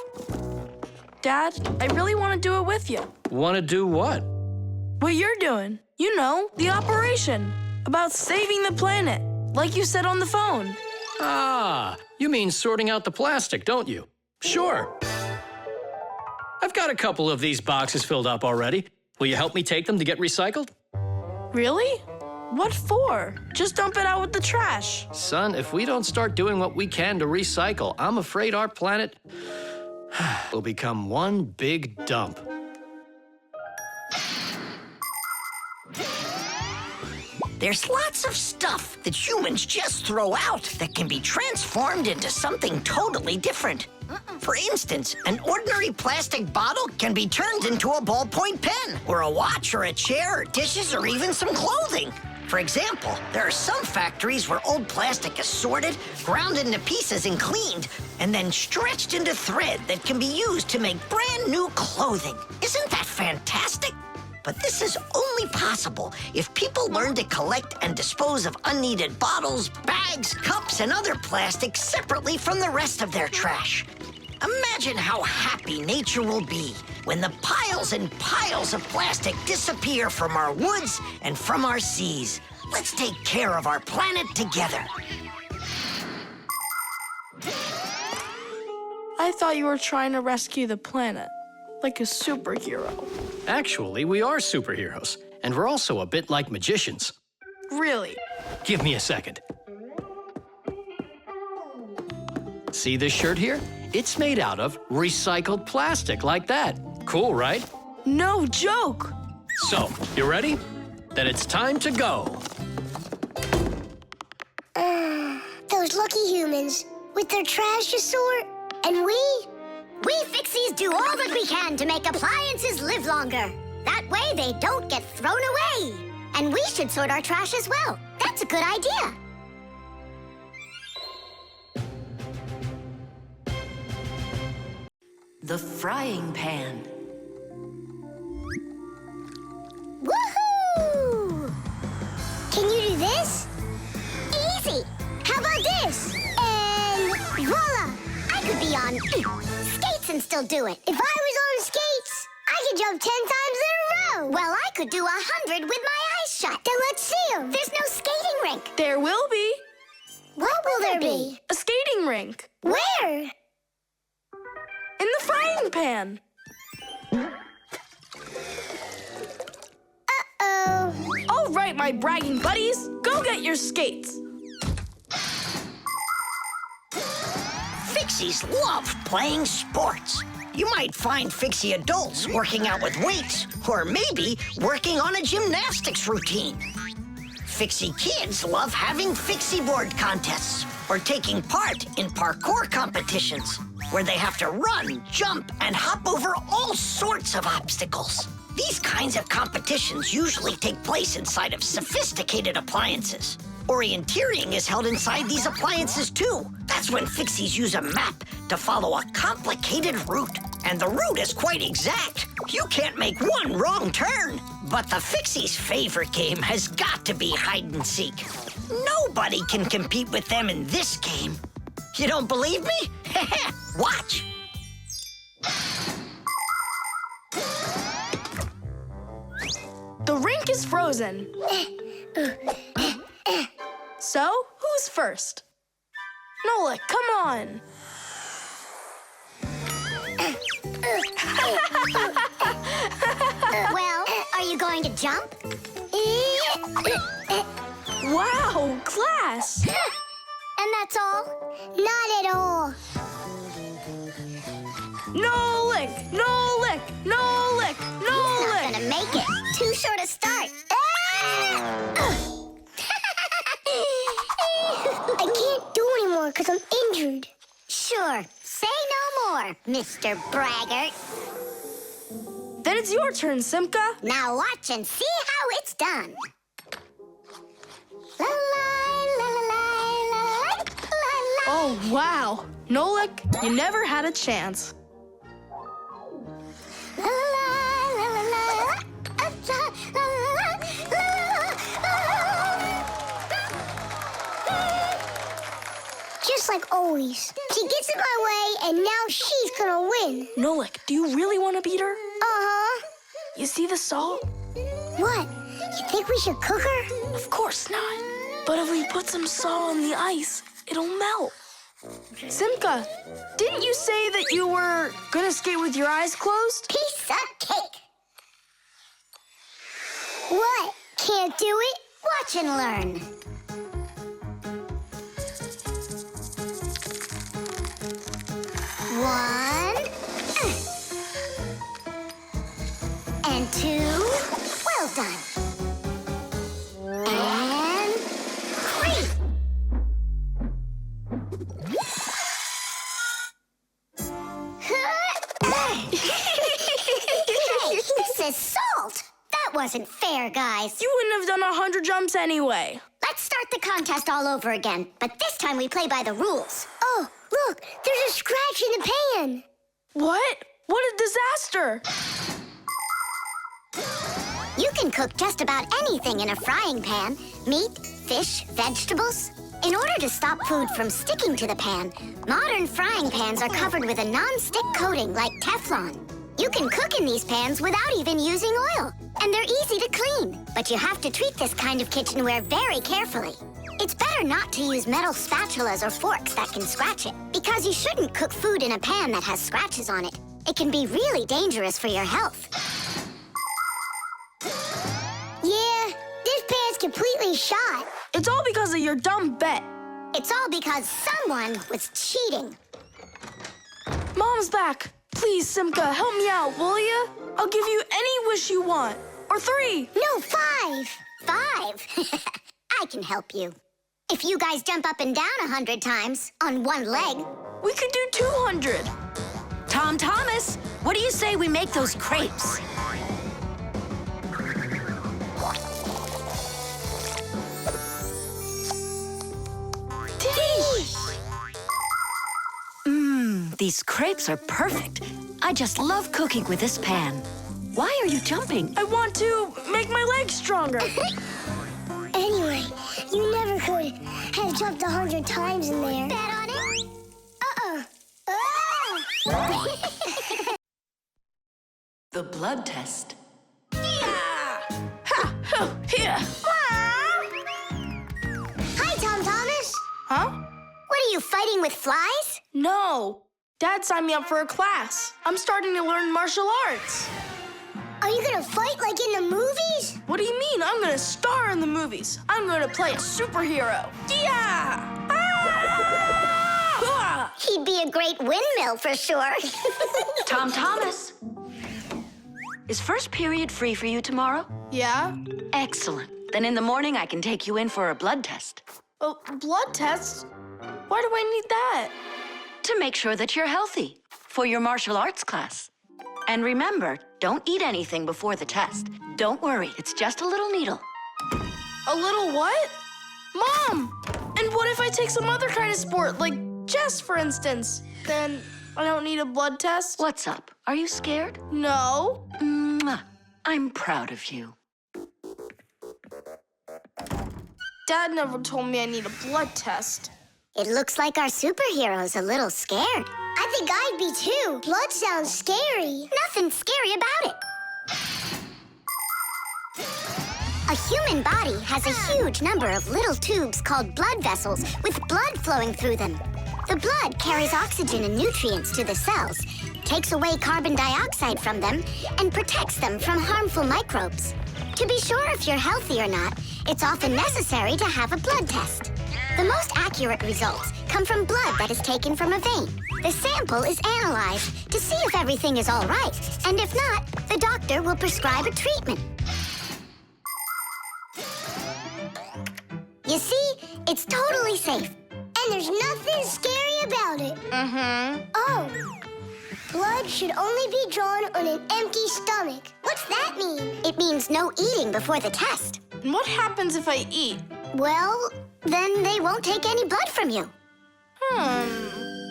Dad, I really want to do it with you. Want to do what? What you're doing. You know, the operation. About saving the planet, like you said on the phone. Ah, you mean sorting out the plastic, don't you? Sure. I've got a couple of these boxes filled up already. Will you help me take them to get recycled? Really? What for? Just dump it out with the trash. Son, if we don't start doing what we can to recycle, I'm afraid our planet will become one big dump. There's lots of stuff that humans just throw out that can be transformed into something totally different. For instance, an ordinary plastic bottle can be turned into a ballpoint pen, or a watch, or a chair, or dishes, or even some clothing. For example, there are some factories where old plastic is sorted, ground into pieces and cleaned, and then stretched into thread that can be used to make brand new clothing. Isn't that fantastic? But this is only possible if people learn to collect and dispose of unneeded bottles, bags, cups, and other plastic separately from the rest of their trash. Imagine how happy nature will be when the piles and piles of plastic disappear from our woods and from our seas. Let's take care of our planet together. I thought you were trying to rescue the planet, like a superhero. Actually, we are superheroes, and we're also a bit like magicians. Really? Give me a second. See this shirt here? It's made out of recycled plastic like that. Cool, right? No joke! So, you ready? Then it's time to go. Those lucky humans with their trash to sort, and we Fixies do all that we can to make appliances live longer. That way they don't get thrown away. And we should sort our trash as well. That's a good idea. The frying pan. Woohoo! Can you do this? Easy! How about this? And voila! I could be on skates and still do it. If I was on skates, I could jump 10 times in a row. Well, I could do 100 with my eyes shut. Then let's see them. There's no skating rink. There will be. What will there be? A skating rink. Where? In the frying pan. Uh-oh. All right, my bragging buddies. Go get your skates. Fixies love playing sports. You might find Fixie adults working out with weights, or maybe working on a gymnastics routine. Fixie kids love having Fixie board contests, or taking part in parkour competitions, where they have to run, jump, and hop over all sorts of obstacles. These kinds of competitions usually take place inside of sophisticated appliances. Orienteering is held inside these appliances too. That's when Fixies use a map to follow a complicated route. And the route is quite exact. You can't make one wrong turn. But the Fixies' favorite game has got to be hide and seek. Nobody can compete with them in this game. You don't believe me? Watch. The rink is frozen. So, who's first? Nolik, come on. Well, are you going to jump? Wow, class. And that's all? Not at all. Nolik, Nolik, Nolik, He's Nolik. not gonna make it. Too short a start. I can't do anymore because I'm injured. Sure. Say no more, Mr. Braggart. Then it's your turn, Simka. Now watch and see how it's done. La la la la la la la. Oh, wow. Nolik, you never had a chance. La la la la la. Just just like always. She gets in my way, and now she's gonna win. Nolik, do you really want to beat her? Uh-huh. You see the salt? What? You think we should cook her? Of course not. But if we put some salt on the ice, it'll melt. Simka, didn't you say that you were gonna skate with your eyes closed? Piece of cake. What? Can't do it? Watch and learn. One. And two. Well done. And three. Hey, this is salt. That wasn't fair, guys. You wouldn't have done 100 jumps anyway. Let's start the contest all over again, but this time we play by the rules. Oh, look, there's a scratch in the pan. What? What a disaster! You can cook just about anything in a frying pan. Meat, fish, vegetables. In order to stop food from sticking to the pan, modern frying pans are covered with a non-stick coating like Teflon. You can cook in these pans without even using oil, and they're easy to clean. But you have to treat this kind of kitchenware very carefully. It's better not to use metal spatulas or forks that can scratch it, because you shouldn't cook food in a pan that has scratches on it. It can be really dangerous for your health. Yeah, this pan's completely shot. It's all because of your dumb bet. It's all because someone was cheating. Mom's back. Please, Simka, help me out, will ya? I'll give you any wish you want. Or 3. No, 5. 5? I can help you. If you guys jump up and down 100 times on one leg, we could do 200. Tom Thomas, what do you say we make those crepes? These crepes are perfect. I just love cooking with this pan. Why are you jumping? I want to make my legs stronger. Anyway, you never could have jumped 100 times in there. Bet on it? The blood test. Yeah! Ha! Ho! Here! Hi, Tom Thomas. Huh? What are you, fighting with flies? No. Dad signed me up for a class. I'm starting to learn martial arts. Are you gonna fight like in the movies? What do you mean? I'm gonna star in the movies. I'm gonna play a superhero. Yeah! Ah! He'd be a great windmill for sure. Tom Thomas, is first period free for you tomorrow? Yeah? Excellent. Then in the morning I can take you in for a blood test. Oh, blood test? Why do I need that? To make sure that you're healthy for your martial arts class. And remember, don't eat anything before the test. Don't worry, it's just a little needle. A little what? Mom! And what if I take some other kind of sport, like chess, for instance? Then I don't need a blood test? What's up? Are you scared? No. Mwah. I'm proud of you. Dad never told me I need a blood test. It looks like our superhero's a little scared. I think I'd be too. Blood sounds scary. Nothing scary about it. A human body has a huge number of little tubes called blood vessels with blood flowing through them. The blood carries oxygen and nutrients to the cells, takes away carbon dioxide from them, and protects them from harmful microbes. To be sure if you're healthy or not, it's often necessary to have a blood test. The most accurate results come from blood that is taken from a vein. The sample is analyzed to see if everything is all right, and if not, the doctor will prescribe a treatment. You see, it's totally safe. And there's nothing scary about it. Mm-hmm. Oh, blood should only be drawn on an empty stomach. What's that mean? It means no eating before the test. And what happens if I eat? Well, then they won't take any blood from you.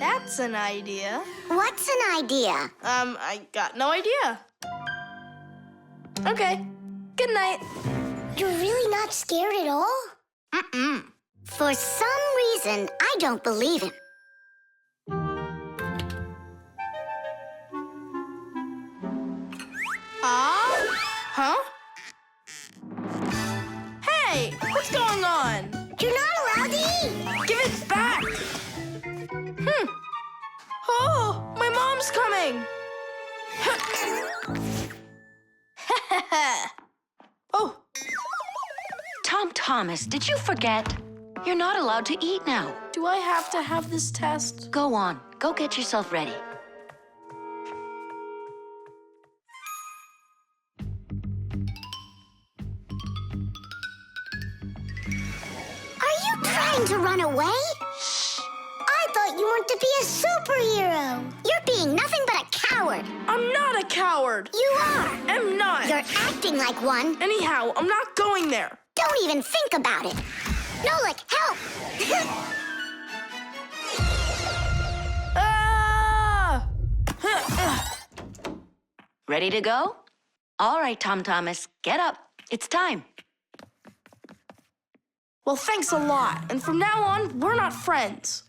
That's an idea. What's an idea? I got no idea. Okay, good night. You're really not scared at all? Mm-mm. For some reason, I don't believe him. Huh? Hey, what's going on? You're not allowed to eat. Give it back. Oh, my mom's coming. Oh. Tom Thomas, did you forget? You're not allowed to eat now. Do I have to have this test? Go on. Go get yourself ready. Are you trying to run away? I thought you wanted to be a superhero. You're being nothing but a coward. I'm not a coward. You are. I'm not. You're acting like one. Anyhow, I'm not going there. Don't even think about it. Nolik, help! Ah! Ready to go? All right, Tom Thomas, get up. It's time. Well, thanks a lot. And from now on, we're not friends.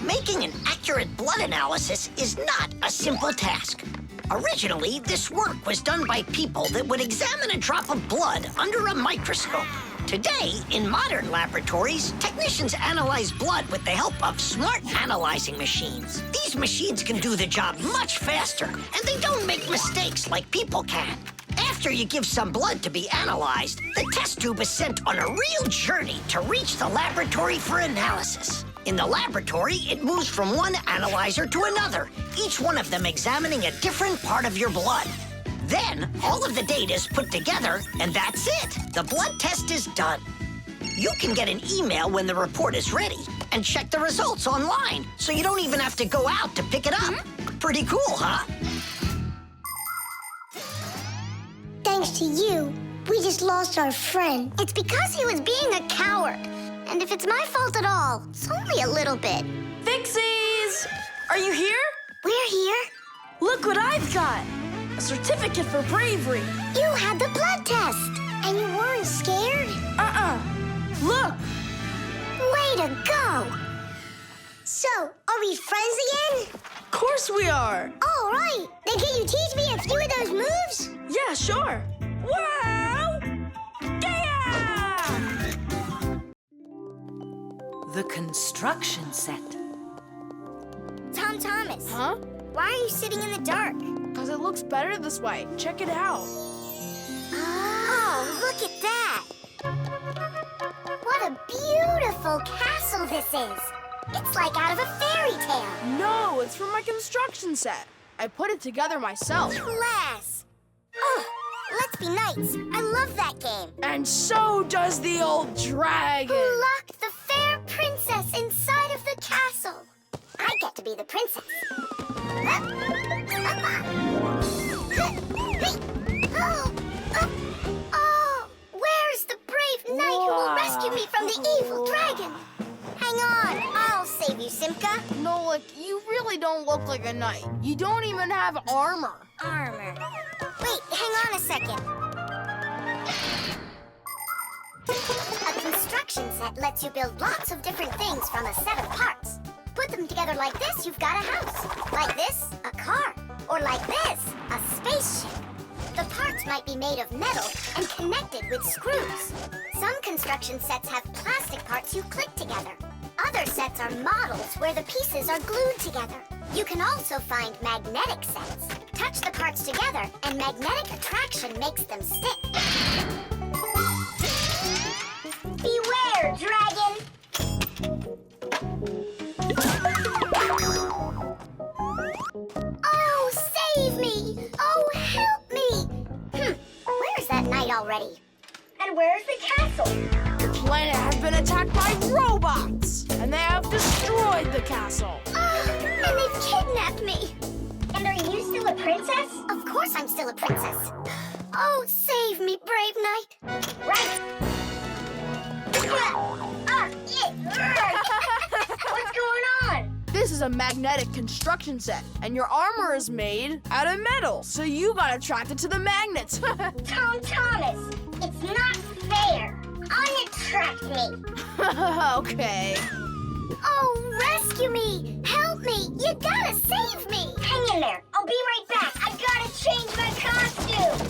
Making an accurate blood analysis is not a simple task. Originally, this work was done by people that would examine a drop of blood under a microscope. Today, in modern laboratories, technicians analyze blood with the help of smart analyzing machines. These machines can do the job much faster, and they don't make mistakes like people can. After you give some blood to be analyzed, the test tube is sent on a real journey to reach the laboratory for analysis. In the laboratory, it moves from one analyzer to another, each one of them examining a different part of your blood. Then, all of the data is put together, and that's it. The blood test is done. You can get an email when the report is ready and check the results online, so you don't even have to go out to pick it up. Pretty cool, huh? Thanks to you, we just lost our friend. It's because he was being a coward. And if it's my fault at all, it's only a little bit. Fixies! Are you here? We're here. Look what I've got! A certificate for bravery. You had the blood test, and you weren't scared? Look! Way to go! So, are we friends again? Of course we are. All right. Then can you teach me a few of those moves? Yeah, sure. Wow! Yeah! The construction set. Tom Thomas. Huh? Why are you sitting in the dark? Because it looks better this way. Check it out. Oh, look at that. What a beautiful castle this is. It's like out of a fairy tale. No, it's from my construction set. I put it together myself. Class. Oh, let's be knights. I love that game. And so does the old dragon. Who locked the fair princess inside of the castle? I get to be the princess. Oh, where's the brave knight who will rescue me from the evil dragon? Hang on, I'll save you, Simka. Nolik, you really don't look like a knight. You don't even have armor. Armor. Wait, hang on a second. A construction set lets you build lots of different things from a set of parts. Put them together like this, you've got a house. Like this, a car. Or like this, a spaceship. The parts might be made of metal and connected with screws. Some construction sets have plastic parts you click together. Other sets are models where the pieces are glued together. You can also find magnetic sets. Touch the parts together and magnetic attraction makes them stick. Beware, dragon! Oh, save me! Oh, help me! Where's that knight already? And where's the castle? The planet has been attacked by robots, and they have destroyed the castle. And they've kidnapped me. And are you still a princess? Of course I'm still a princess. Oh, save me, brave knight. Right. What's going on? This is a magnetic construction set, and your armor is made out of metal, so you got attracted to the magnets. Tom Thomas, it's not fair. Unattract me. Okay. Oh, rescue Rescue me! Help me! You gotta save me! Hang in there. I'll be right back. I gotta change my costume.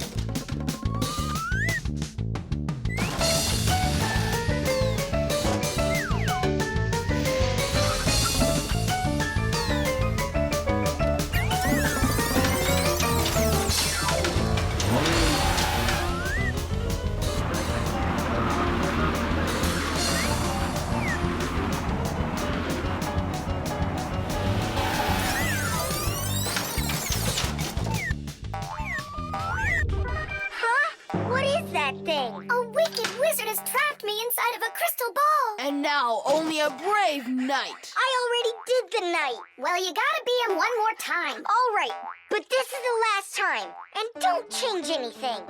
Thing. A wicked wizard has trapped me inside of a crystal ball. And now only a brave knight. I already did the night. Well, you gotta be him one more time. All right, but this is the last time. And don't change anything.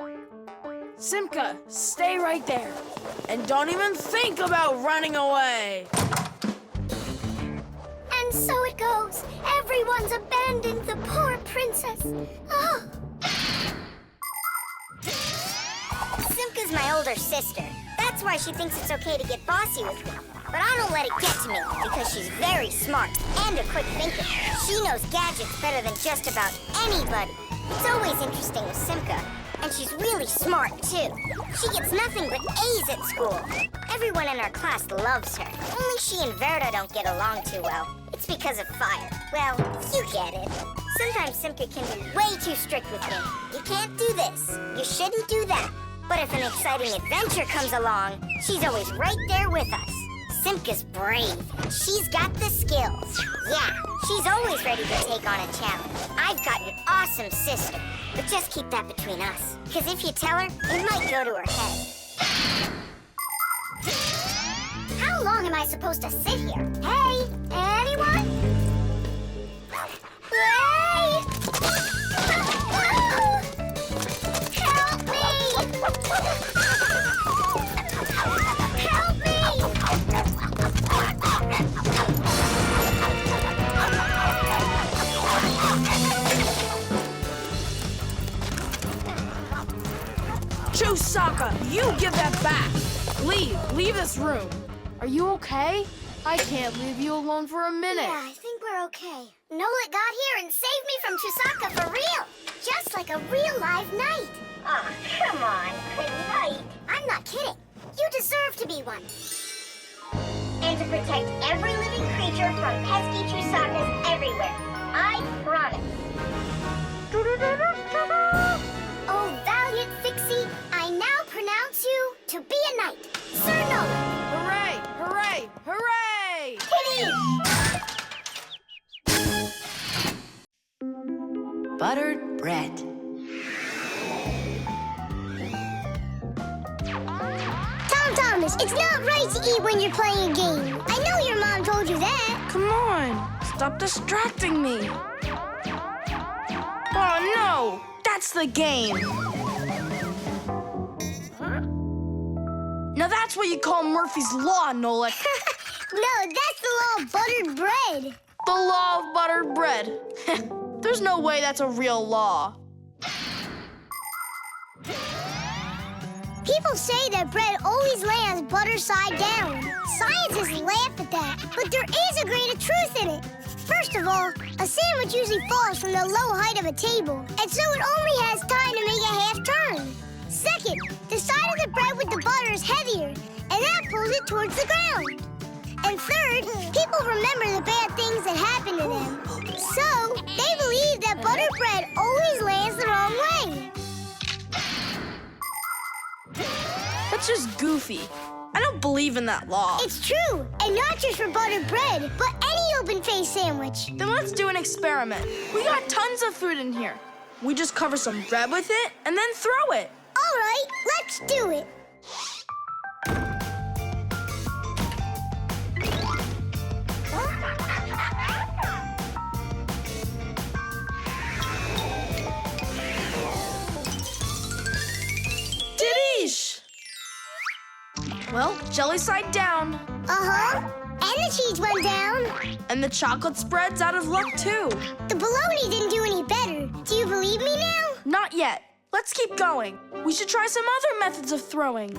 Simka, stay right there. And don't even think about running away. And so it goes. Everyone's abandoned the poor princess. Oh. Simka's my older sister. That's why she thinks it's okay to get bossy with me. But I don't let it get to me because she's very smart and a quick thinker. She knows gadgets better than just about anybody. It's always interesting with Simka. And she's really smart, too. She gets nothing but A's at school. Everyone in our class loves her. Only she and Verda don't get along too well. It's because of fire. Well, you get it. Sometimes Simka can be way too strict with me. You can't do this. You shouldn't do that. But if an exciting adventure comes along, she's always right there with us. Simka's brave. She's got the skills. Yeah, she's always ready to take on a challenge. I've got an awesome sister. But just keep that between us. Because if you tell her, it might go to her head. How long am I supposed to sit here? Hey, anyone? Hey! Help me! Help me! Chusaka, you give that back. Leave this room. Are you okay? I can't leave you alone for a minute. Yeah, I think we're okay. Nolik got here and saved me from Chusaka for real. Just like a real live knight. Oh, come on, a knight. I'm not kidding. You deserve to be one. And to protect every living creature from pesky Chusakas everywhere. I promise. Oh, valiant Fixie, I now pronounce you to be a knight. Sir Nolik. Hooray! Hooray! Hooray! Buttered bread. Tom Thomas, it's not right to eat when you're playing a game. I know your mom told you that. Come on, stop distracting me. Oh no, that's the game. Now that's what you call Murphy's Law, Nolik. No, that's the law of buttered bread. The law of buttered bread. There's no way that's a real law. People say that bread always lands butter side down. Scientists laugh at that, but there is a grain of truth in it. First of all, a sandwich usually falls from the low height of a table, and so it only has time to make a half turn. Second, the side of the bread with the butter is heavier, and that pulls it towards the ground. And third, people remember the bad things that happen to them. So, they believe that buttered bread always lands the wrong way. That's just goofy. I don't believe in that law. It's true, and not just for buttered bread, but any open-faced sandwich. Then let's do an experiment. We got tons of food in here. We just cover some bread with it and then throw it. All right, let's do it. Didish! Well, jelly side down. Uh-huh. And the cheese went down. And the chocolate spread's out of luck, too. The bologna didn't do any better. Do you believe me now? Not yet. Let's keep going. We should try some other methods of throwing.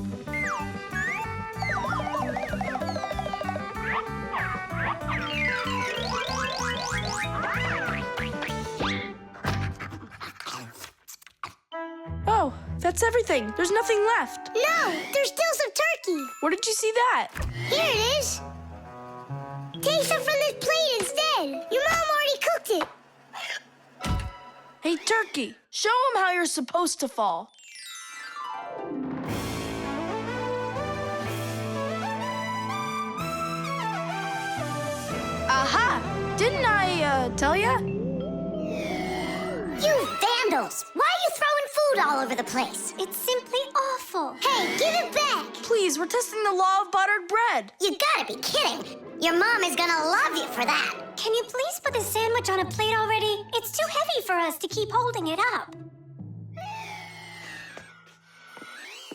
That's everything. There's nothing left. No, there's still some turkey. Where did you see that? Here it is. Take some from this plate instead. Your mom already cooked it. Hey, Turkey, show him how you're supposed to fall. Aha! Didn't I, tell ya? You vandals! Why are you throwing food all over the place? It's simply awful. Hey, give it back! Please, we're testing the law of buttered bread. You gotta be kidding. Your mom is gonna love you for that. Can you please put the sandwich on a plate already? It's too heavy for us to keep holding it up.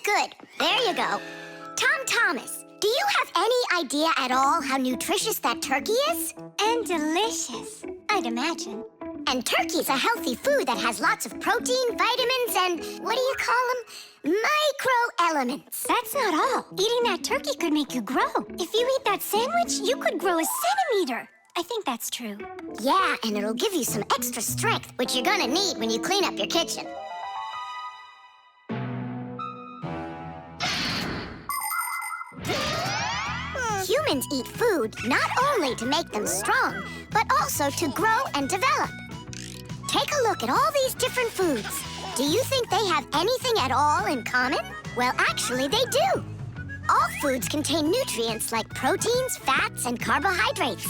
Good. There you go. Tom Thomas, do you have any idea at all how nutritious that turkey is? And delicious, I'd imagine. And turkey's a healthy food that has lots of protein, vitamins, and what do you call them? Microelements. That's not all. Eating that turkey could make you grow. If you eat that sandwich, you could grow a centimeter. I think that's true. Yeah, and it'll give you some extra strength, which you're gonna need when you clean up your kitchen. Humans eat food not only to make them strong, but also to grow and develop. Take a look at all these different foods. Do you think they have anything at all in common? Well, actually, they do. All foods contain nutrients like proteins, fats, and carbohydrates.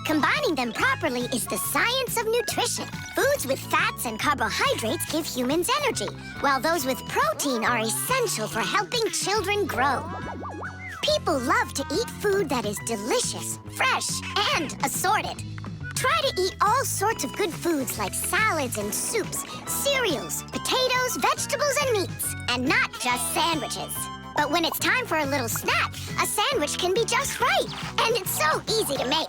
Combining them properly is the science of nutrition. Foods with fats and carbohydrates give humans energy, while those with protein are essential for helping children grow. People love to eat food that is delicious, fresh, and assorted. Try to eat all sorts of good foods like salads and soups, cereals, potatoes, vegetables, and meats, and not just sandwiches. But when it's time for a little snack, a sandwich can be just right, and it's so easy to make.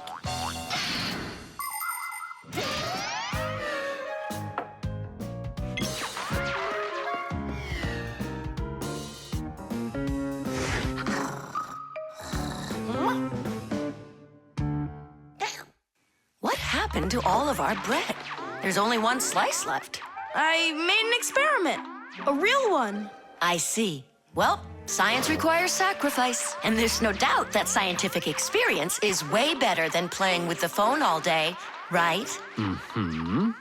What happened to all of our bread? There's only one slice left. I made an experiment. A real one. I see. Well, science requires sacrifice. And there's no doubt that scientific experience is way better than playing with the phone all day, right? Mm-hmm.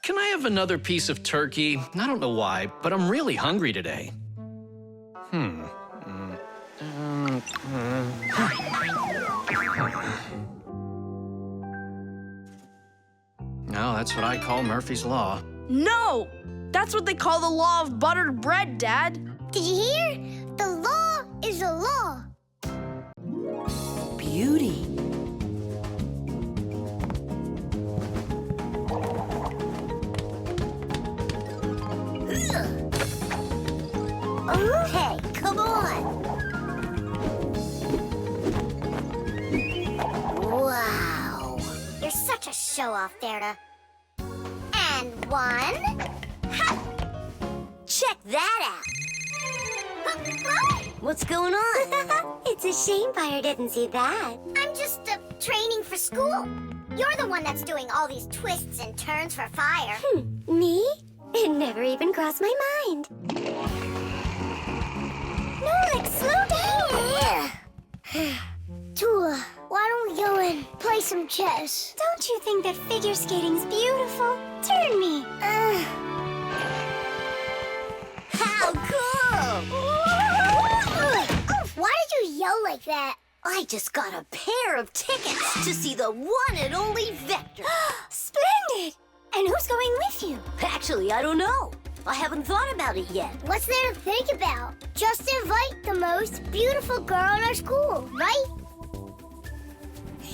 Can I have another piece of turkey? I don't know why, but I'm really hungry today. No, that's what I call Murphy's Law. No! That's what they call the law of buttered bread, Dad. Did you hear? The law is a law. Beauty. Okay, come on. Wow. You're such a show-off, Derda. And one. Ha! Check that out. What's going on? It's a shame Fire didn't see that. I'm just training for school. You're the one that's doing all these twists and turns for fire. Me? It never even crossed my mind. Nolik, slow down! Tua, why don't we go and play some chess? Don't you think that figure skating's beautiful? Turn me. How cool! Why did you yell like that? I just got a pair of tickets to see the one and only Vector. Splendid! And who's going with you? Actually, I don't know. I haven't thought about it yet. What's there to think about? Just invite the most beautiful girl in our school, right?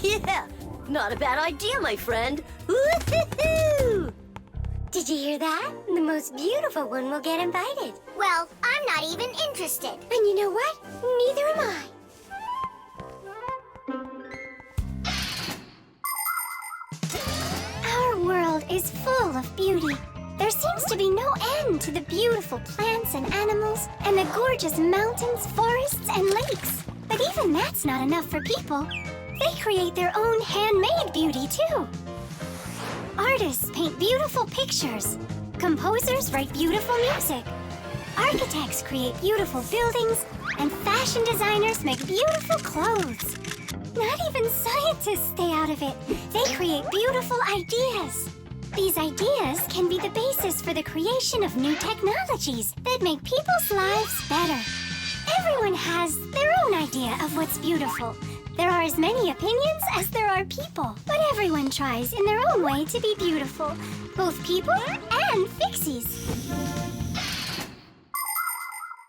Yeah, not a bad idea, my friend. Woo-hoo-hoo! Did you hear that? The most beautiful one will get invited. Well, I'm not even interested. And you know what? Neither am I. Our world is full of beauty. There seems to be no end to the beautiful plants and animals, and the gorgeous mountains, forests, and lakes. But even that's not enough for people. They create their own handmade beauty, too. Artists paint beautiful pictures. Composers write beautiful music. Architects create beautiful buildings, and fashion designers make beautiful clothes. Not even scientists stay out of it. They create beautiful ideas. These ideas can be the basis for the creation of new technologies that make people's lives better. Everyone has their own idea of what's beautiful. There are as many opinions as there are people, but everyone tries in their own way to be beautiful, both people and Fixies.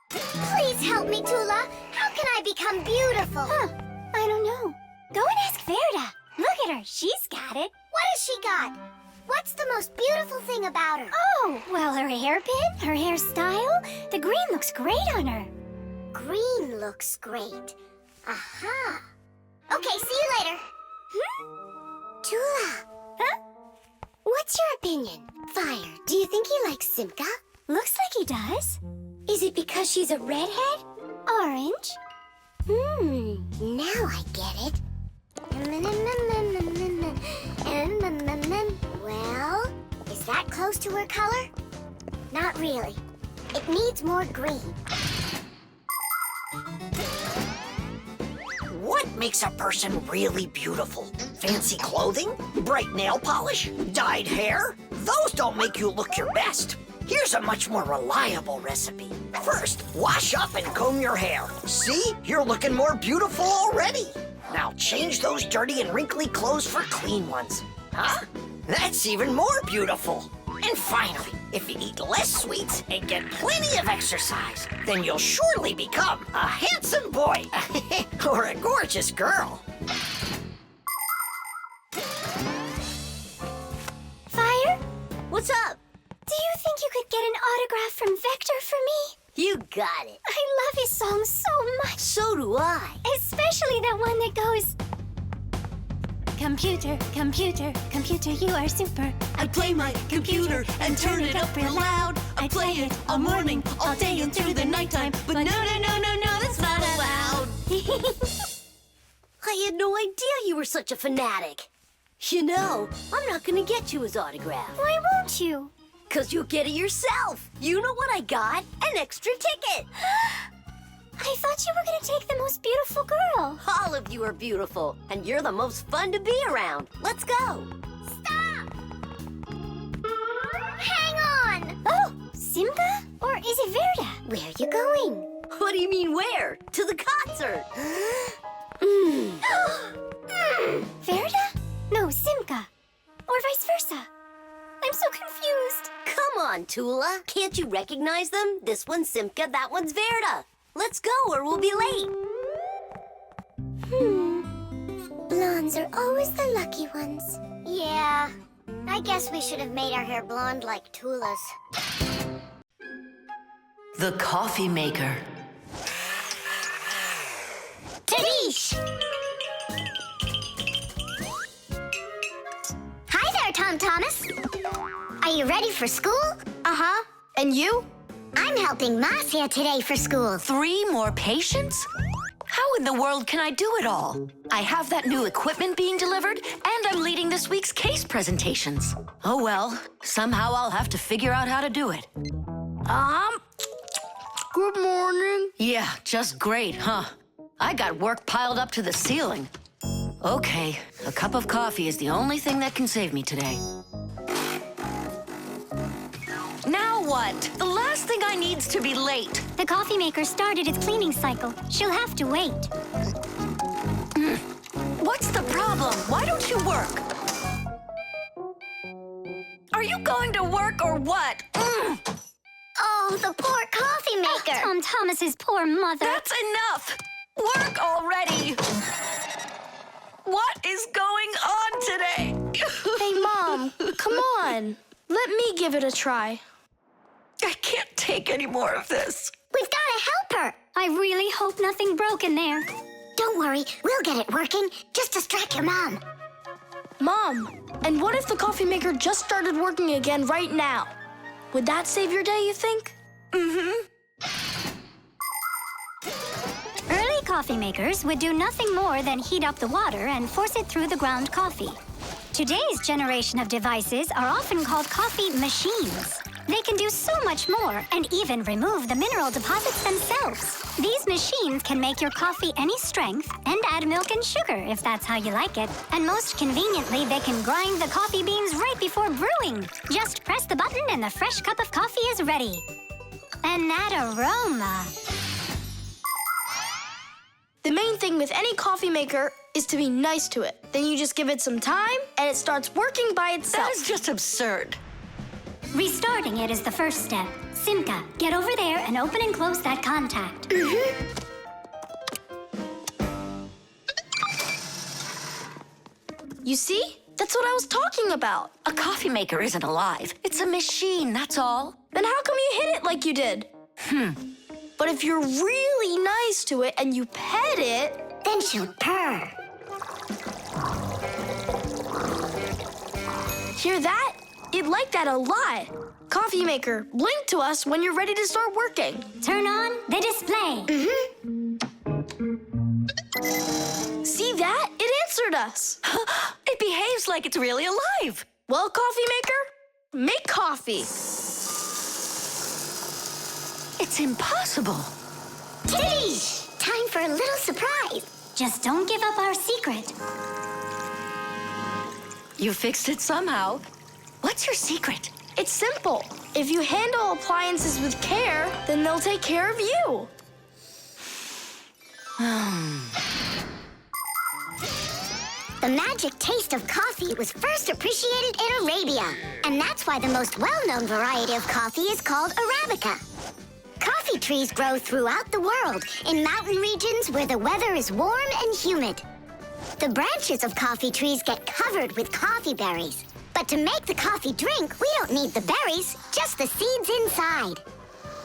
Please help me, Tula. How can I become beautiful? I don't know. Go and ask Verda. Look at her. She's got it. What has she got? What's the most beautiful thing about her? Oh, well, her hairpin, her hairstyle. The green looks great on her. Green looks great. Aha. Okay, see you later. Tula. Huh? What's your opinion? Fire, do you think he likes Simka? Looks like he does. Is it because she's a redhead? Orange. Now I get it. Well, is that close to her color? Not really. It needs more green. What makes a person really beautiful? Fancy clothing? Bright nail polish? Dyed hair? Those don't make you look your best. Here's a much more reliable recipe. First, wash up and comb your hair. See? You're looking more beautiful already. Now change those dirty and wrinkly clothes for clean ones. Huh? That's even more beautiful. And finally, if you eat less sweets and get plenty of exercise, then you'll surely become a handsome boy or a gorgeous girl. Fire? What's up? Do you think you could get an autograph from Vector for me? You got it. I love his song so much. So do I. Especially that one that goes... Computer, computer, computer, you are super. I play my computer and turn it up real loud. I play it all morning, all day, and through the nighttime. But no, that's not allowed. I had no idea you were such a fanatic. You know, I'm not gonna get you his autograph. Why won't you? 'Cause you'll get it yourself. You know what I got? An extra ticket. I thought you were gonna take the most beautiful girl. All of you are beautiful, and you're the most fun to be around. Let's go. Stop! Hang on! Oh, Simka? Or is it Verda? Where are you going? What do you mean where? To the concert. Verda? No, Simka. Or vice versa. I'm so confused. Come on, Tula. Can't you recognize them? This one's Simka, that one's Verda. Let's go or we'll be late. Blondes are always the lucky ones. Yeah, I guess we should have made our hair blonde like Tula's. The coffee maker. Tadish! Hi there, Tom Thomas. Are you ready for school? Uh-huh. And you? I'm helping Marcia today for school. 3 more patients? How in the world can I do it all? I have that new equipment being delivered, and I'm leading this week's case presentations. Oh well, somehow I'll have to figure out how to do it. Good morning. Yeah, just great, huh? I got work piled up to the ceiling. Okay, a cup of coffee is the only thing that can save me today. Now what? The last thing I need's to be late. The coffee maker started its cleaning cycle. She'll have to wait. What's the problem? Why don't you work? Are you going to work or what? Oh, the poor coffee maker. Tom Thomas's poor mother. That's enough! Work already! What is going on today? Hey, Mom, come on. Let me give it a try. I can't take any more of this. We've got to help her. I really hope nothing broke in there. Don't worry, we'll get it working. Just distract your mom. Mom, and what if the coffee maker just started working again right now? Would that save your day, you think? Early coffee makers would do nothing more than heat up the water and force it through the ground coffee. Today's generation of devices are often called coffee machines. They can do so much more and even remove the mineral deposits themselves. These machines can make your coffee any strength and add milk and sugar if that's how you like it. And most conveniently, they can grind the coffee beans right before brewing. Just press the button and the fresh cup of coffee is ready. And that aroma. The main thing with any coffee maker is to be nice to it. Then you just give it some time and it starts working by itself. That is just absurd. Restarting it is the first step. Simka, get over there and open and close that contact. You see? That's what I was talking about. A coffee maker isn't alive. It's a machine, that's all. Then how come you hit it like you did? But if you're really nice to it and you pet it, then she'll purr. Hear that? It liked that a lot. Coffee maker, blink to us when you're ready to start working. Turn on the display. See that? It answered us. It behaves like it's really alive. Well, coffee maker, make coffee. It's impossible. Kitty! Time for a little surprise. Just don't give up our secret. You fixed it somehow. What's your secret? It's simple. If you handle appliances with care, then they'll take care of you. The magic taste of coffee was first appreciated in Arabia, and that's why the most well-known variety of coffee is called Arabica. Coffee trees grow throughout the world in mountain regions where the weather is warm and humid. The branches of coffee trees get covered with coffee berries. But to make the coffee drink, we don't need the berries, just the seeds inside.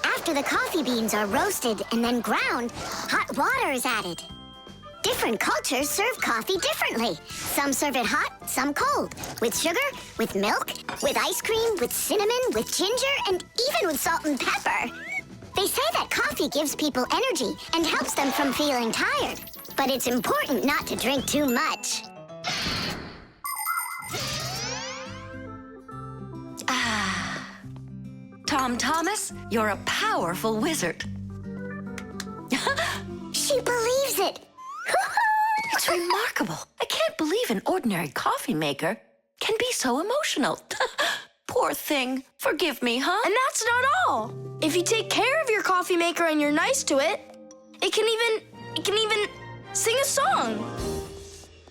After the coffee beans are roasted and then ground, hot water is added. Different cultures serve coffee differently. Some serve it hot, some cold. With sugar, with milk, with ice cream, with cinnamon, with ginger, and even with salt and pepper. They say that coffee gives people energy and helps them from feeling tired. But it's important not to drink too much. Tom Thomas, you're a powerful wizard. She believes it. It's remarkable. I can't believe an ordinary coffee maker can be so emotional. Poor thing. Forgive me, huh? And that's not all. If you take care of your coffee maker and you're nice to it, it can even sing a song.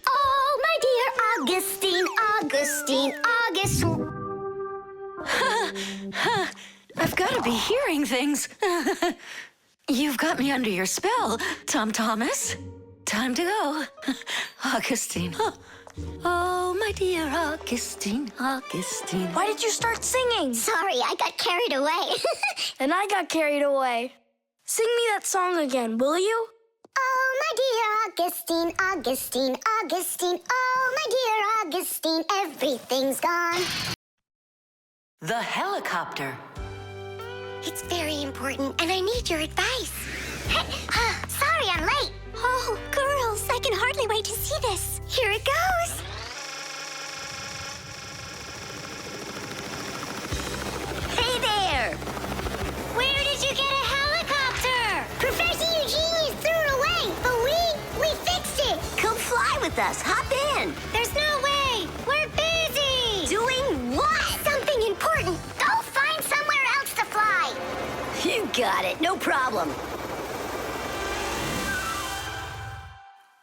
Oh, my dear Augustine, Augustine, Augustine. I've got to be hearing things. You've got me under your spell, Tom Thomas. Time to go. Augustine. Oh, my dear Augustine, Augustine. Why did you start singing? Sorry, I got carried away. And I got carried away. Sing me that song again, will you? Oh, my dear Augustine, Augustine, Augustine. Oh, my dear Augustine, everything's gone. The helicopter. It's very important, and I need your advice. Sorry, I'm late. Oh, girls, I can hardly wait to see this. Here it goes. Hey there! Where did you get a helicopter? Professor Eugenius threw it away, but we fixed it. Come fly with us. Hop in. There's no way. We're busy. Doing what? Something important. Go find somewhere else to fly. You got it. No problem.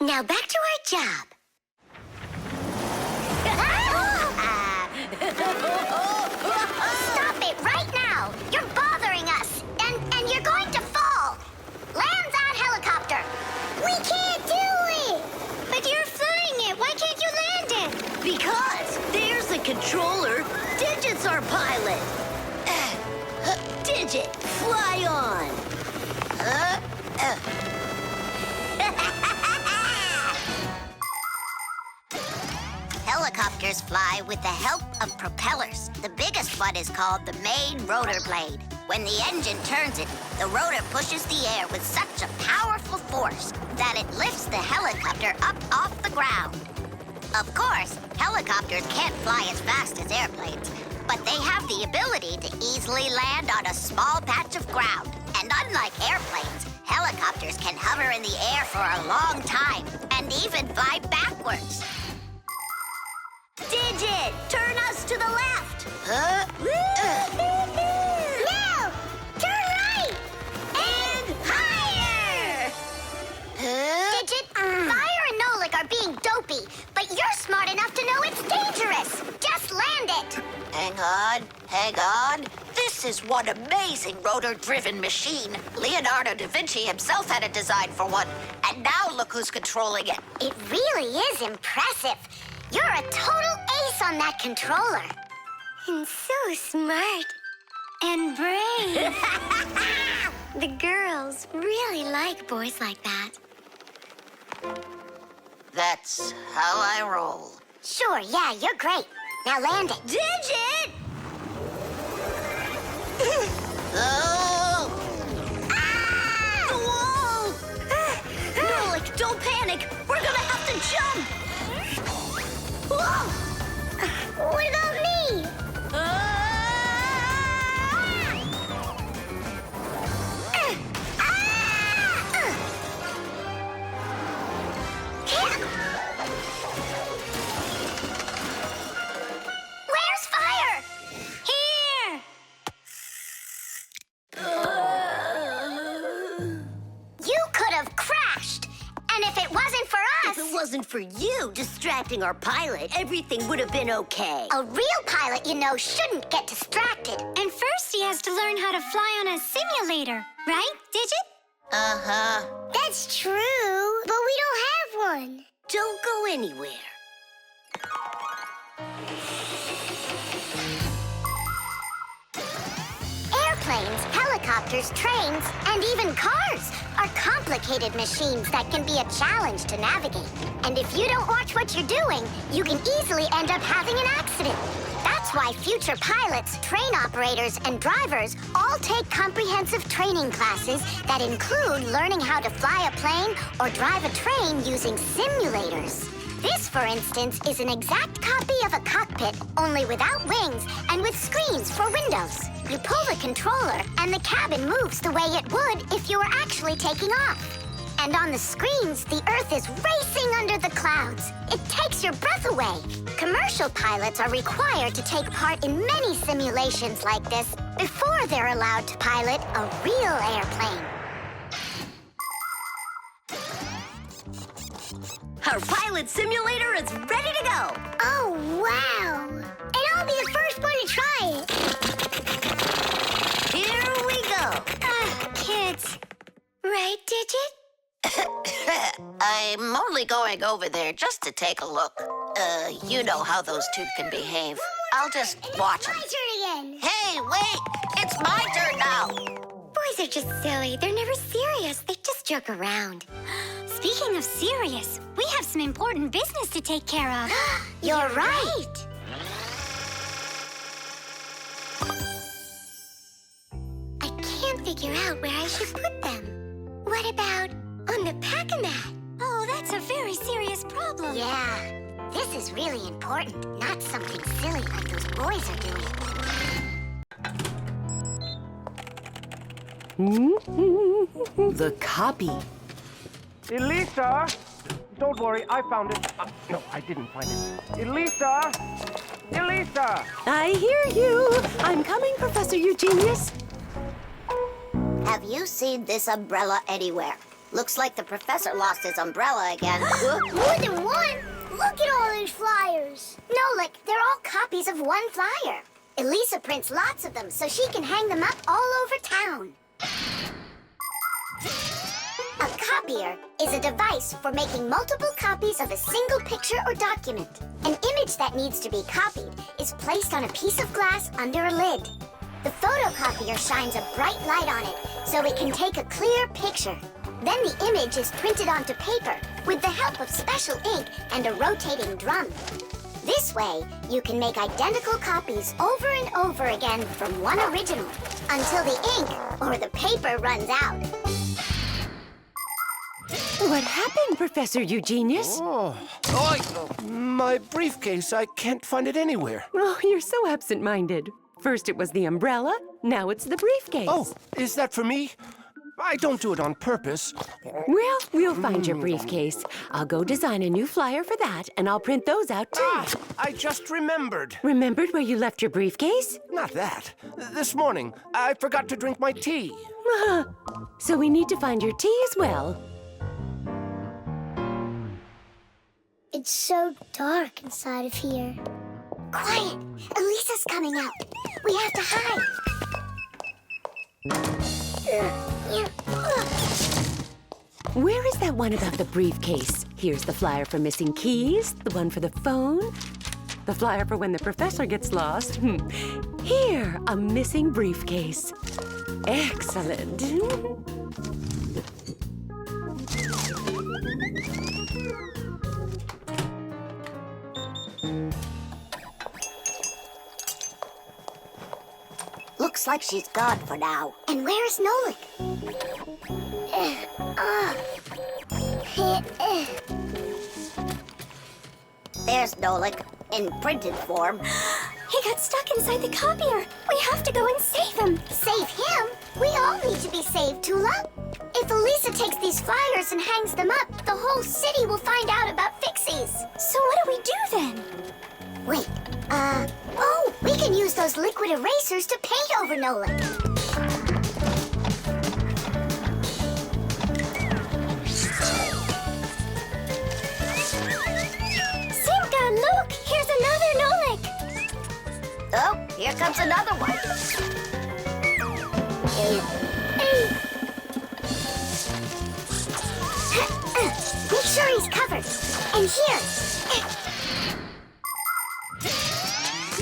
Now back to our job. Stop it right now! You're bothering us, and you're going to fall. Land that helicopter. We can't do it. But you're flying it. Why can't you land it? Because there's the controller. Digit's our pilot. Digit, fly on. Helicopters fly with the help of propellers. The biggest one is called the main rotor blade. When the engine turns it, the rotor pushes the air with such a powerful force that it lifts the helicopter up off the ground. Of course, helicopters can't fly as fast as airplanes, but they have the ability to easily land on a small patch of ground. And unlike airplanes, helicopters can hover in the air for a long time and even fly backwards. Digit, turn us to the left. Huh? No! Turn right! And higher! Digit, Fire and Nolik are being dopey, but you're smart enough to know it's dangerous. Just land it. Hang on. This is one amazing rotor-driven machine. Leonardo da Vinci himself had a design for one, and now look who's controlling it. It really is impressive. You're a total ace on that controller. And so smart. And brave. The girls really like boys like that. That's how I roll. Sure, yeah, you're great. Now land it. Digit! Oh! Ah! The wall! Nolik, don't panic. We're gonna have to jump. Whoa! What about me? Where's Fire? Here! You could have crashed. And if it wasn't for us... If it wasn't for you distracting our pilot, everything would have been okay. A real pilot, you know, shouldn't get distracted. And first he has to learn how to fly on a simulator, right, Digit? Uh-huh. That's true, but we don't have one. Don't go anywhere. Airplanes, helicopters, trains, and even cars are complicated machines that can be a challenge to navigate. And if you don't watch what you're doing, you can easily end up having an accident. That's why future pilots, train operators, and drivers all take comprehensive training classes that include learning how to fly a plane or drive a train using simulators. This, for instance, is an exact copy of a cockpit, only without wings and with screens for windows. You pull the controller, and the cabin moves the way it would if you were actually taking off. And on the screens, the Earth is racing under the clouds. It takes your breath away. Commercial pilots are required to take part in many simulations like this before they're allowed to pilot a real airplane. Our pilot simulator is ready to go. Oh, wow. And I'll be the first one to try it. Here we go. Kids. Right, Digit? I'm only going over there just to take a look. You know how those two can behave. I'll just watch them. My turn again. Hey, wait! It's my turn now! Boys are just silly. They're never serious. They just joke around. Speaking of serious, we have some important business to take care of. You're right. I can't figure out where I should put them. What about on the pack-a-mat? Oh, that's a very serious problem. Yeah, this is really important, not something silly like those boys are doing. The copy. Elisa! Don't worry, I found it. No, I didn't find it. Elisa! Elisa! I hear you. I'm coming, Professor Eugenius. Have you seen this umbrella anywhere? Looks like the professor lost his umbrella again. More than one? Look at all these flyers. Nolik, they're all copies of one flyer. Elisa prints lots of them so she can hang them up all over town. A copier is a device for making multiple copies of a single picture or document. An image that needs to be copied is placed on a piece of glass under a lid. The photocopier shines a bright light on it so it can take a clear picture. Then the image is printed onto paper with the help of special ink and a rotating drum. This way, you can make identical copies over and over again from one original until the ink or the paper runs out. What happened, Professor Eugenius? My briefcase. I can't find it anywhere. Oh, you're so absent-minded. First it was the umbrella, now it's the briefcase. Oh, is that for me? I don't do it on purpose. Well, we'll find your briefcase. I'll go design a new flyer for that, and I'll print those out, too. I just remembered. Remembered where you left your briefcase? Not that. This morning, I forgot to drink my tea. So we need to find your tea as well. It's so dark inside of here. Quiet! Elisa's coming out. We have to hide. Where is that one about the briefcase? Here's the flyer for missing keys, the one for the phone, the flyer for when the professor gets lost. Here, a missing briefcase. Excellent. Looks like she's gone for now. And where's Nolik? There's Nolik, in printed form. He got stuck inside the copier. We have to go and save him. Save him? We all need to be saved, Tula. If Elisa takes these flyers and hangs them up, the whole city will find out about Fixies. So what do we do then? Wait, oh, we can use those liquid erasers to paint over Nolik. Simka, look! Here's another Nolik! Oh, here comes another one. Make sure he's covered. And here.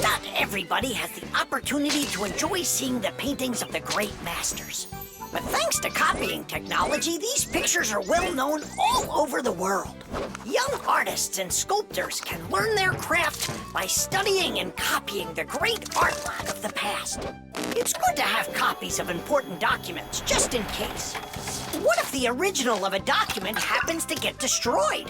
Not everybody has the opportunity to enjoy seeing the paintings of the great masters. But thanks to copying technology, these pictures are well known all over the world. Young artists and sculptors can learn their craft by studying and copying the great artwork of the past. It's good to have copies of important documents, just in case. What if the original of a document happens to get destroyed?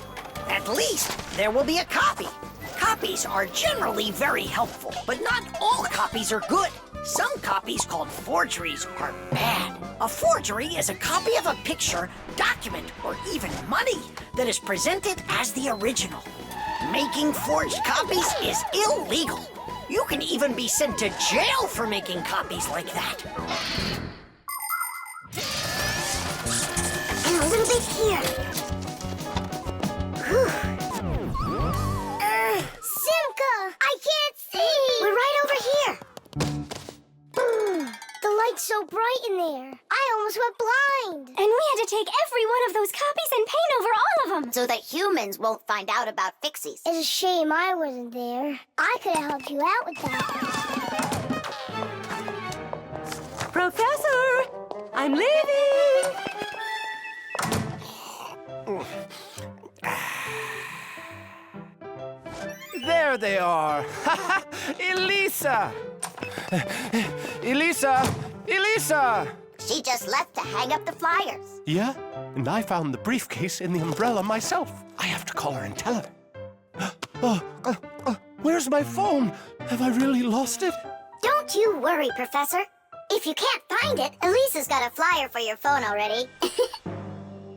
At least there will be a copy. Copies are generally very helpful, but not all copies are good. Some copies called forgeries are bad. A forgery is a copy of a picture, document, or even money that is presented as the original. Making forged copies is illegal. You can even be sent to jail for making copies like that. And a little bit here. Simka! I can't see! We're right over here. The light's so bright in there. I almost went blind. And we had to take every one of those copies and paint over all of them. So that humans won't find out about Fixies. It's a shame I wasn't there. I could have helped you out with that. Professor! I'm leaving! There they are. Elisa! Elisa! Elisa! She just left to hang up the flyers. Yeah? And I found the briefcase in the umbrella myself. I have to call her and tell her. Where's my phone? Have I really lost it? Don't you worry, Professor. If you can't find it, Elisa's got a flyer for your phone already.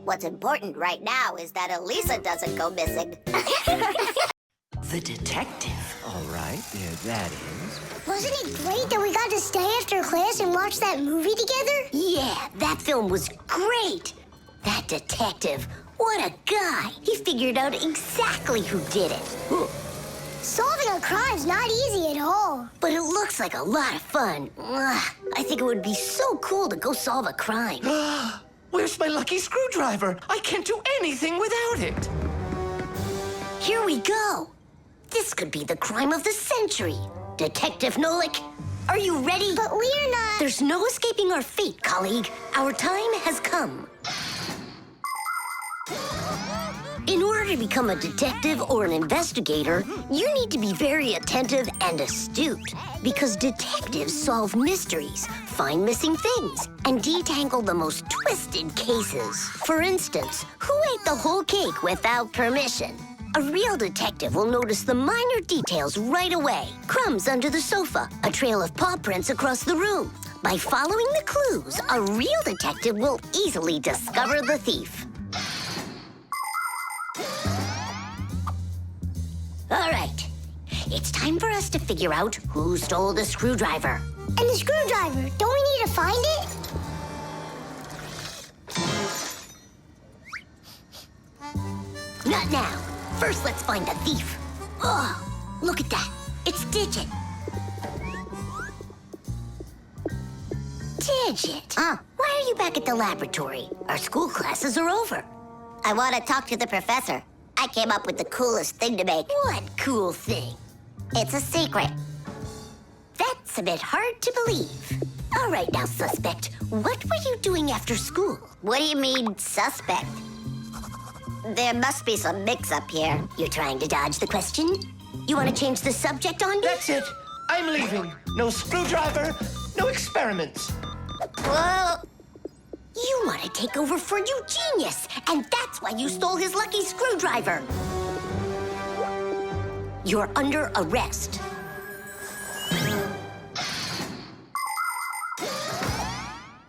What's important right now is that Elisa doesn't go missing. The detective. All right, there that is. wasn't it great that we got to stay after class and watch that movie together? Yeah, that film was great. That detective, what a guy. He figured out exactly who did it. Solving a crime's not easy at all. But it looks like a lot of fun. I think it would be so cool to go solve a crime. Where's my lucky screwdriver? I can't do anything without it. Here we go. This could be the crime of the century. Detective Nolik, are you ready? But we're not... There's no escaping our fate, colleague. Our time has come. In order to become a detective or an investigator, you need to be very attentive and astute. Because detectives solve mysteries, find missing things, and detangle the most twisted cases. For instance, who ate the whole cake without permission? A real detective will notice the minor details right away. Crumbs under the sofa, a trail of paw prints across the room. By following the clues, a real detective will easily discover the thief. All right, it's time for us to figure out who stole the screwdriver. And the screwdriver, don't we need to find it? Not now. First, let's find the thief. Oh, look at that. It's Digit. Digit? Why are you back at the laboratory? Our school classes are over. I want to talk to the professor. I came up with the coolest thing to make. What cool thing? It's a secret. That's a bit hard to believe. All right now, suspect. What were you doing after school? What do you mean, suspect? There must be some mix-up here. You're trying to dodge the question? You want to change the subject on me? That's it. I'm leaving. No screwdriver, no experiments. Well, you want to take over for Eugenius, and that's why you stole his lucky screwdriver. You're under arrest.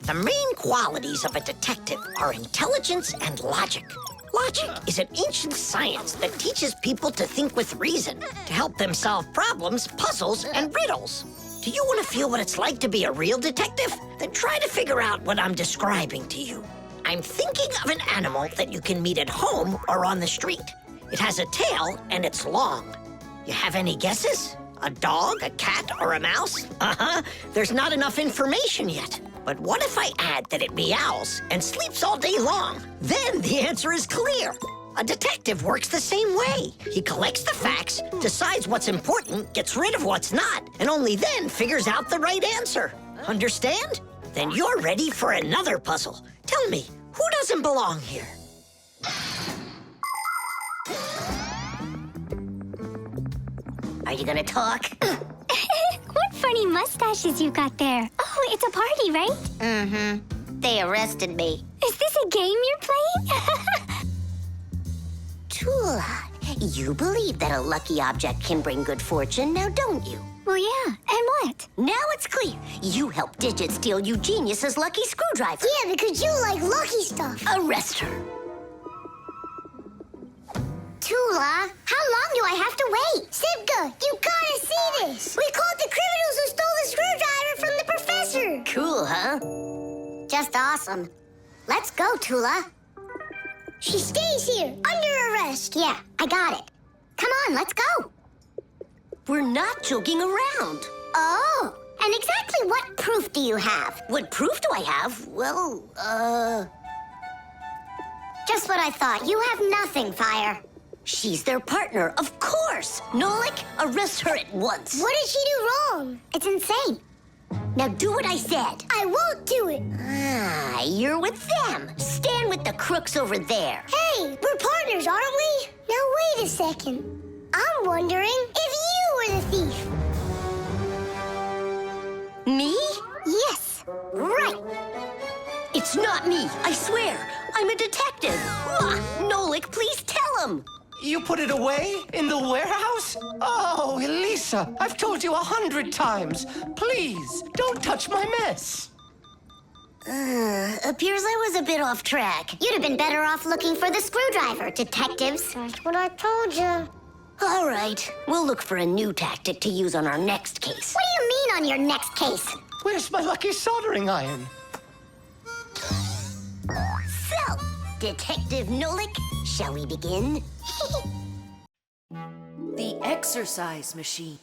The main qualities of a detective are intelligence and logic. Logic is an ancient science that teaches people to think with reason, to help them solve problems, puzzles, and riddles. Do you want to feel what it's like to be a real detective? Then try to figure out what I'm describing to you. I'm thinking of an animal that you can meet at home or on the street. It has a tail and it's long. You have any guesses? A dog, a cat, or a mouse? There's not enough information yet. But what if I add that it meows and sleeps all day long? Then the answer is clear. A detective works the same way. He collects the facts, decides what's important, gets rid of what's not, and only then figures out the right answer. Understand? Then you're ready for another puzzle. Tell me, who doesn't belong here? Are you gonna talk? What funny mustaches you got there. Oh, it's a party, right? Mm-hmm. They arrested me. Is this a game you're playing? Tula, you believe that a lucky object can bring good fortune, now don't you? Well, yeah. And what? Now it's clear. You helped Digit steal Eugenius's lucky screwdriver. Yeah, because you like lucky stuff. Arrest her. Tula, how long do I have to wait? Simka, you gotta see this. We caught the criminals who stole the screwdriver from the professor. Cool, huh? Just awesome. Let's go, Tula. She stays here, under arrest. Yeah, I got it. Come on, let's go. We're not joking around. Oh, and exactly what proof do you have? What proof do I have? Well, Just what I thought. You have nothing, Fire. she's their partner, of course. Nolik, arrest her at once. What did she do wrong? It's insane. Now do what I said. I won't do it. Ah, you're with them. Stand with the crooks over there. Hey, we're partners, aren't we? Now wait a second. I'm wondering if you were the thief. Me? Yes. Right. It's not me, I swear. I'm a detective. Nolik, please tell him. You put it away? In the warehouse? Oh, Elisa, I've told you 100 times. Please, don't touch my mess. Appears I was a bit off track. You'd have been better off looking for the screwdriver, detectives. That's what I told you. All right, we'll look for a new tactic to use on our next case. What do you mean on your next case? Where's my lucky soldering iron? So, Detective Nolik, shall we begin? The exercise machine.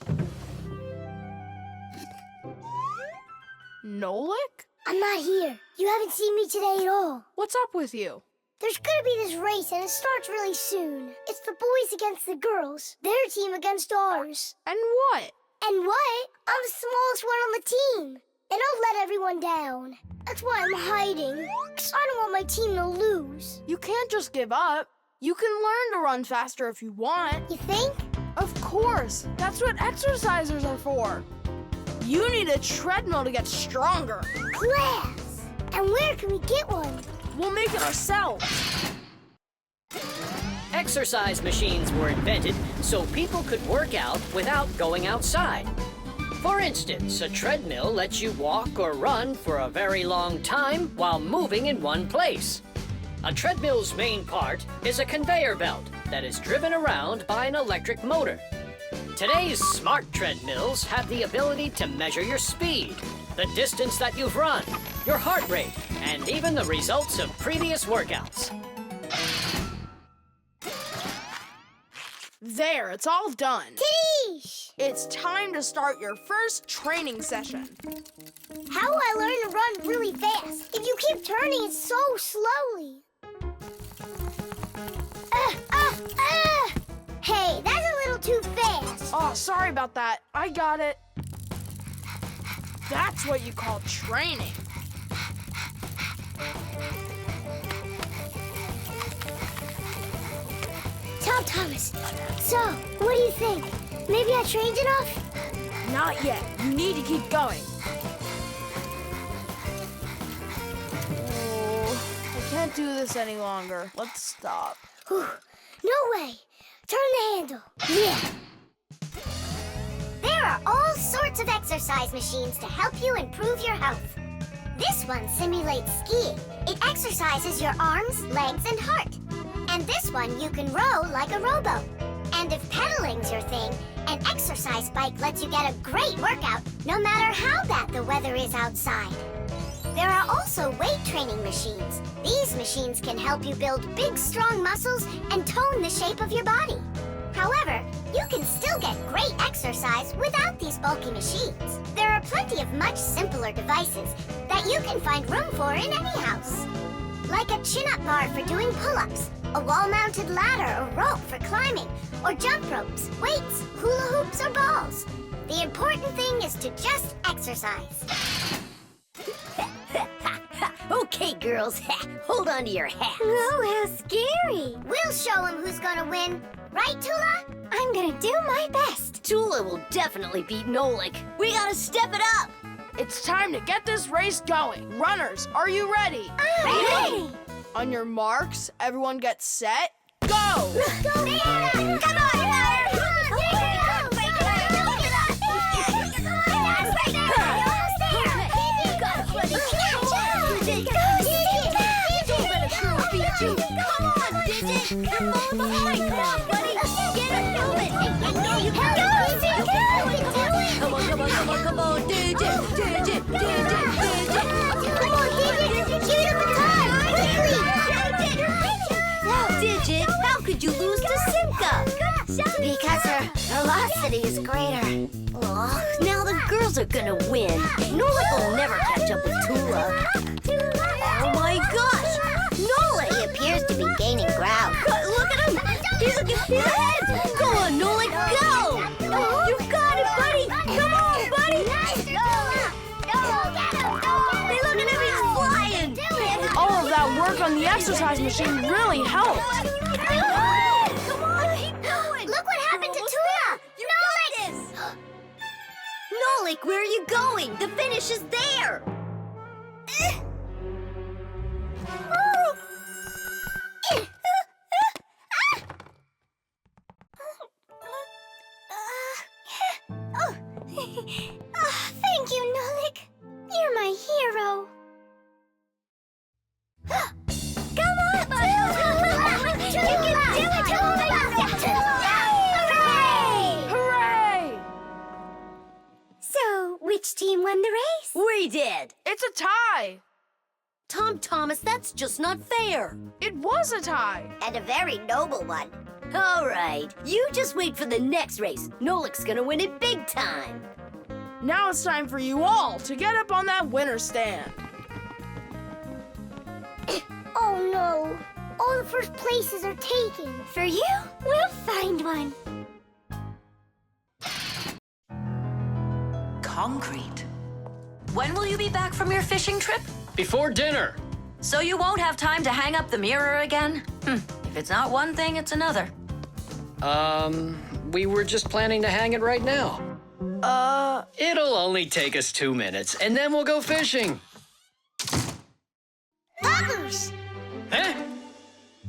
Nolik? I'm not here. You haven't seen me today at all. What's up with you? There's gonna be this race and it starts really soon. It's the boys against the girls. Their team against ours. And what? And what? I'm the smallest one on the team. And I'll let everyone down. That's why I'm hiding. 'Cause I don't want my team to lose. You can't just give up. You can learn to run faster if you want. You think? Of course. That's what exercisers are for. You need a treadmill to get stronger. Class! And where can we get one? We'll make it ourselves. Exercise machines were invented so people could work out without going outside. For instance, a treadmill lets you walk or run for a very long time while moving in one place. A treadmill's main part is a conveyor belt that is driven around by an electric motor. Today's smart treadmills have the ability to measure your speed, the distance that you've run, your heart rate, and even the results of previous workouts. There, it's all done. Tish! It's time to start your first training session. How will I learn to run really fast if you keep turning it so slowly? Hey, that's a little too fast. Oh, sorry about that. I got it. That's what you call training. Tell Thomas. So, what do you think? Maybe I trained enough? Not yet. You need to keep going. Oh, I can't do this any longer. Let's stop. Whew. No way. Turn the handle. Yeah. There are all sorts of exercise machines to help you improve your health. This one simulates skiing. It exercises your arms, legs, and heart. And this one you can row like a rowboat. And if pedaling's your thing, an exercise bike lets you get a great workout no matter how bad the weather is outside. There are also weight training machines. These machines can help you build big, strong muscles and tone the shape of your body. However, you can still get great exercise without these bulky machines. There are plenty of much simpler devices that you can find room for in any house. Like a chin-up bar for doing pull-ups, a wall-mounted ladder or rope for climbing, or jump ropes, weights, hula hoops, or balls. The important thing is to just exercise. Okay, girls, hold on to your hats. Oh, how scary. We'll show him who's gonna win. Right, Tula? I'm gonna do my best. Tula will definitely beat Nolik. We gotta step it up. It's time to get this race going. Runners, are you ready? Ready! On your marks, everyone get set, go! Let's go! Come on! Come on, buddy! Get it moving! I know you can do it! Come on, Digit! Come on, Digit! Give it a time! Quickly! Digit, how could you lose to Simka? Because her velocity is greater. Oh, now the girls are gonna win. Nolik will never catch up with Tula. Oh my gosh! Nolik! He appears to be gaining ground. Look at him! He's ahead! Go on, Nolik, go! You got it, buddy! Come on, buddy! Hey, look at him, he's flying! All of that work on the exercise machine really helped. Come on, keep going! Look what happened to Tula! You got this! Nolik, where are you going? The finish is there! Thank you, Nolik. You're my hero. Come on, Tula! You can do it, Tula! Hooray! Hooray! So, which team won the race? We did! It's a tie. Tom Thomas, that's just not fair. It was a tie. And a very noble one. All right, you just wait for the next race. Nolik's gonna win it big time. Now it's time for you all to get up on that winner stand. Oh no, all the first places are taken. For you, we'll find one. Concrete. When will you be back from your fishing trip? Before dinner. So you won't have time to hang up the mirror again? If If it's not one thing, it's another. We were just planning to hang it right now. It'll only take us 2 minutes, and then we'll go fishing. Papoose! Huh?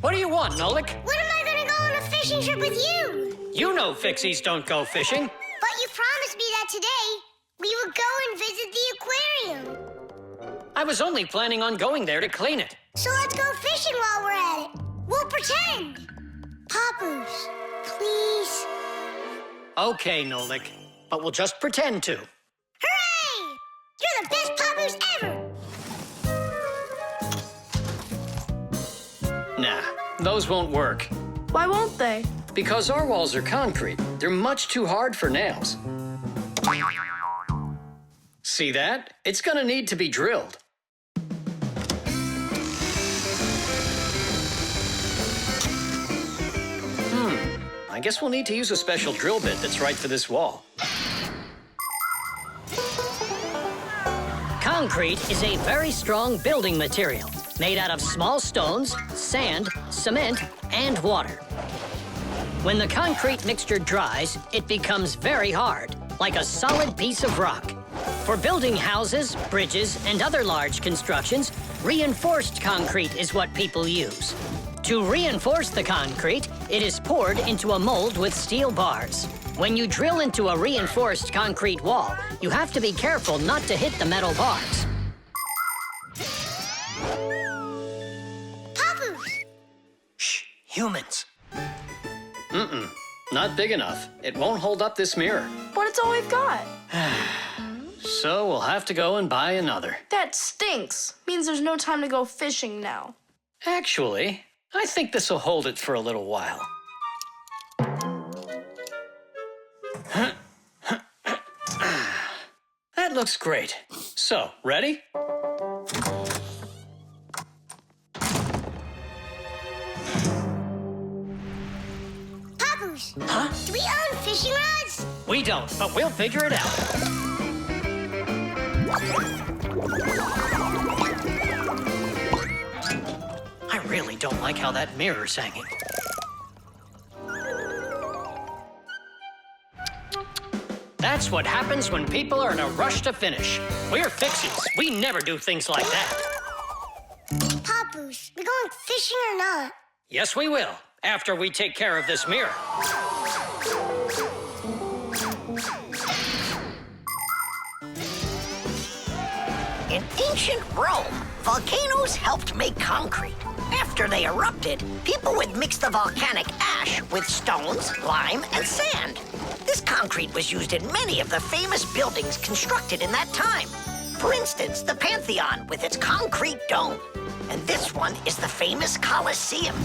What do you want, Nolik? When am I gonna go on a fishing trip with you? You know Fixies don't go fishing. But you promised me that today we would go and visit the aquarium. I was only planning on going there to clean it. So let's go fishing while we're at it. We'll pretend. Papoose, please. Okay, Nolik, but we'll just pretend to. Hooray! You're the best Papoose ever! Nah, those won't work. Why won't they? Because our walls are concrete. They're much too hard for nails. See that? It's gonna need to be drilled. I guess we'll need to use a special drill bit that's right for this wall. Concrete is a very strong building material made out of small stones, sand, cement, and water. When the concrete mixture dries, it becomes very hard, like a solid piece of rock. For building houses, bridges, and other large constructions, reinforced concrete is what people use. To reinforce the concrete, it is poured into a mold with steel bars. When you drill into a reinforced concrete wall, you have to be careful not to hit the metal bars. Papoose! Shh, humans. Not big enough. It won't hold up this mirror. But it's all we've got. So we'll have to go and buy another. That stinks. Means there's no time to go fishing now. Actually, I think this will hold it for a little while. That looks great. So, ready? Papoose! Huh? Do we own fishing rods? We don't, but we'll figure it out. I really don't like how that mirror's hanging. That's what happens when people are in a rush to finish. We're Fixies. We never do things like that. Papoose, we going fishing or not? Yes, we will, after we take care of this mirror. In ancient Rome, volcanoes helped make concrete. After they erupted, people would mix the volcanic ash with stones, lime, and sand. This concrete was used in many of the famous buildings constructed in that time. For instance, the Pantheon with its concrete dome. And this one is the famous Colosseum.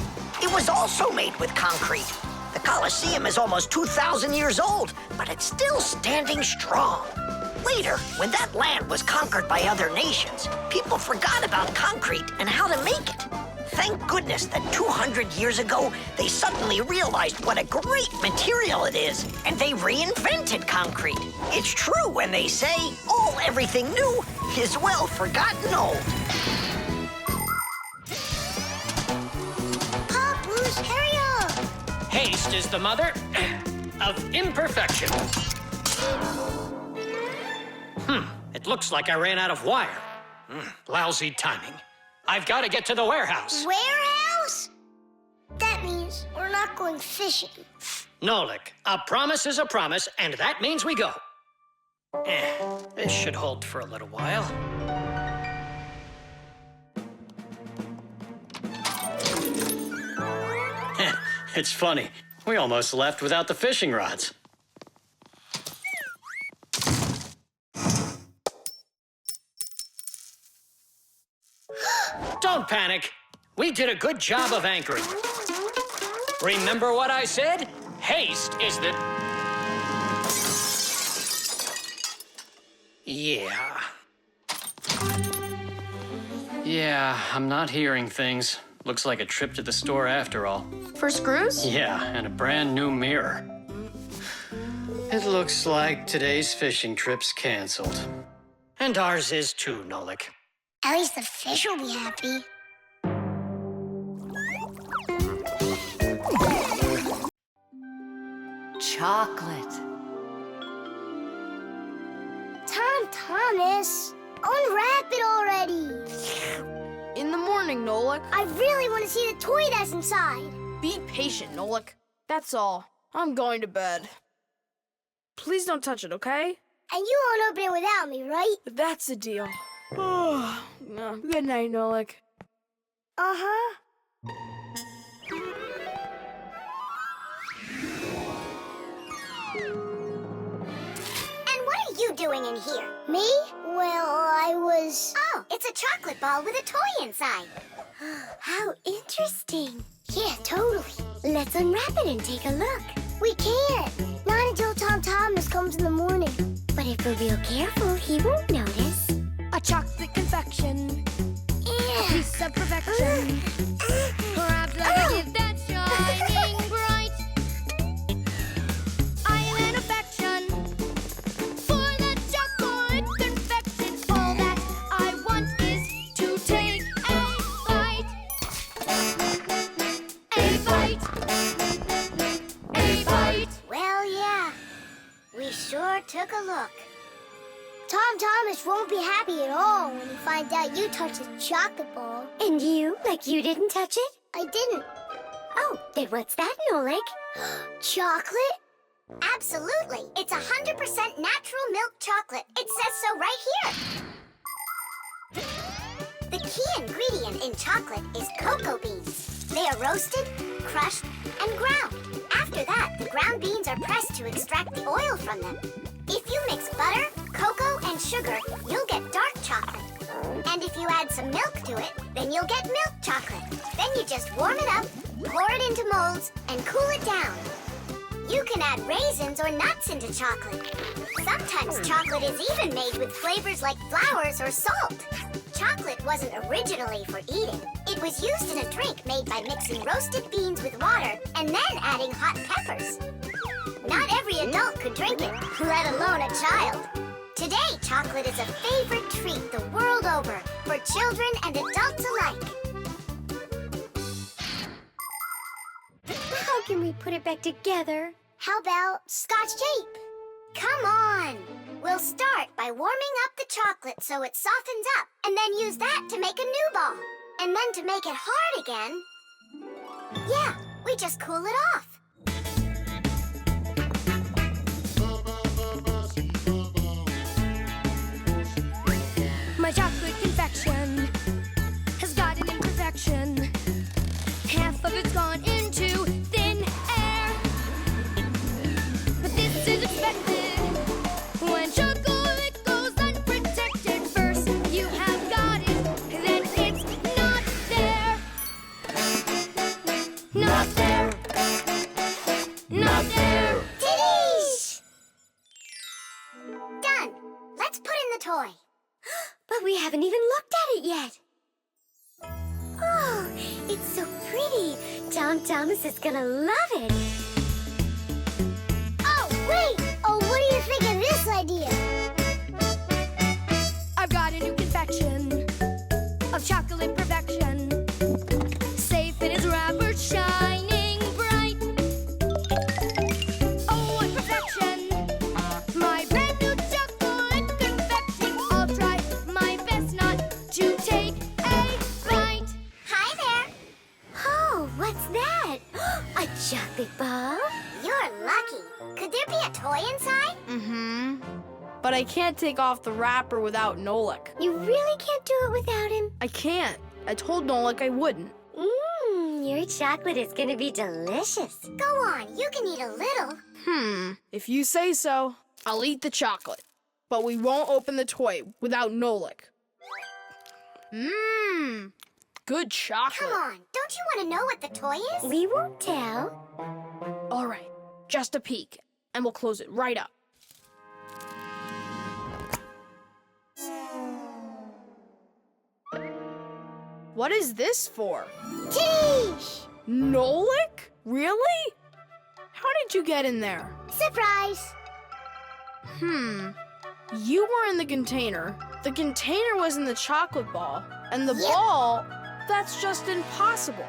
It was also made with concrete. The Colosseum is almost 2,000 years old, but it's still standing strong. Later, when that land was conquered by other nations, people forgot about concrete and how to make it. Thank goodness that 200 years ago, they suddenly realized what a great material it is, and they reinvented concrete. It's true when they say, everything new is well forgotten old. Papoose, hurry up! Haste is the mother of imperfection. It looks like I ran out of wire. Lousy timing. I've got to get to the warehouse. Warehouse? That means we're not going fishing. Nolik, a promise is a promise, and that means we go. This should hold for a little while. It's funny. We almost left without the fishing rods. Don't panic. We did a good job of anchoring. Remember what I said? Haste is the... Yeah, I'm not hearing things. Looks like a trip to the store after all. For screws? Yeah, and a brand new mirror. It looks like today's fishing trip's canceled. And ours is too, Nolik. At least the fish will be happy. chocolate. Thomas, unwrap it already. In the morning, Nolik. I really want to see the toy that's inside. Be patient, Nolik. That's all. I'm going to bed. Please don't touch it, okay? And you won't open it without me, right? That's the deal. Good night, Nolik. Uh-huh. And what are you doing in here? Me? Well, I was... Oh, it's a chocolate ball with a toy inside. How interesting. Yeah, totally. Let's unwrap it and take a look. We can't. Not until Tom Thomas comes in the morning. But if we're real careful, he won't notice. A chocolate confection, Yeah. piece of perfection. Perhaps like a gift that's shining bright. Island affection for the chocolate confection. All that I want is to take a bite. A bite. A bite. Well, yeah. We sure took a look. Tom Thomas won't be happy at all when he finds out you touched a chocolate ball. And you, like you didn't touch it? I didn't. Oh, then what's that, Nolik? Chocolate? Absolutely. It's 100% natural milk chocolate. It says so right here. The key ingredient in chocolate is cocoa beans. They are roasted, crushed, and ground. After that, the ground beans are pressed to extract the oil from them. If you mix butter, cocoa, and sugar, you'll get dark chocolate. And if you add some milk to it, then you'll get milk chocolate. Then you just warm it up, pour it into molds, and cool it down. You can add raisins or nuts into chocolate. Sometimes chocolate is even made with flavors like flowers or salt. Chocolate wasn't originally for eating. It was used in a drink made by mixing roasted beans with water and then adding hot peppers. Not every adult could drink it, let alone a child. Today, chocolate is a favorite treat the world over for children and adults alike. How can we put it back together? How about Scotch tape? Come on! We'll start by warming up the chocolate so it softens up, and then use that to make a new ball. And then to make it hard again, yeah, we just cool it off. My chocolate confection has got an imperfection. Half of it's gone into thin air. But this is expected when chocolate goes unprotected. First you have got it, then it's not there. Not there. Not there. Titties! Done. Let's put in the toy. But we haven't even looked at it yet. Oh, it's so pretty. Tom Thomas is gonna love it. Oh, wait! Oh, what do you think of this idea? I've got a new confection of chocolate perfection. Safe in its wrapper, shining bright. Oh, what perfection! My brand new chocolate confection. I'll try my best not to take a bite. Hi there. Oh, what's that? A chocolate ball? You're lucky. Could there be a toy inside? Mm-hmm. But I can't take off the wrapper without Nolik. You really can't do it without him? I can't. I told Nolik I wouldn't. Your chocolate is gonna be delicious. Go on, you can eat a little. If you say so, I'll eat the chocolate. But we won't open the toy without Nolik. Good chocolate. Come on, don't you want to know what the toy is? We won't tell. All right, just a peek, and we'll close it right up. What is this for? Titties! Nolik? Really? How did you get in there? Surprise! You were in the container. The container was in the chocolate ball. And the Yep. ball, that's just impossible.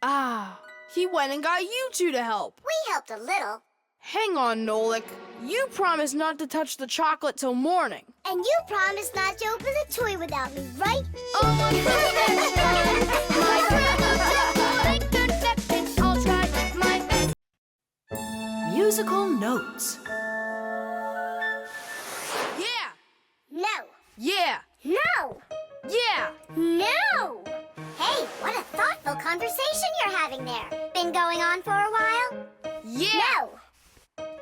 Ah, He went and got you two to help. We helped a little. Hang on, Nolik. You promised not to touch the chocolate till morning. And you promised not to open the toy without me, right? Oh, my good acceptance. I'll try my best. Musical notes. Yeah! No. Yeah! No. Yeah! No. Hey, what a thoughtful conversation you're having there. Been going on for a while? Yeah! No.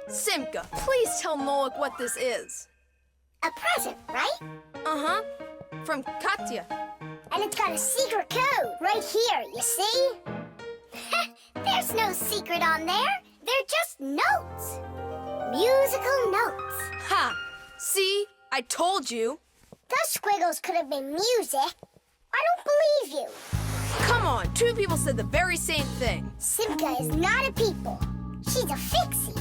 Simka, please tell Nolik what this is. A present, right? Uh-huh. From Katya. And it's got a secret code right here, you see? There's no secret on there. They're just notes. Musical notes. Ha! See? I told you. Those squiggles could have been music. I don't believe you. Come on, two people said the very same thing. Simka is not a people. She's a Fixie.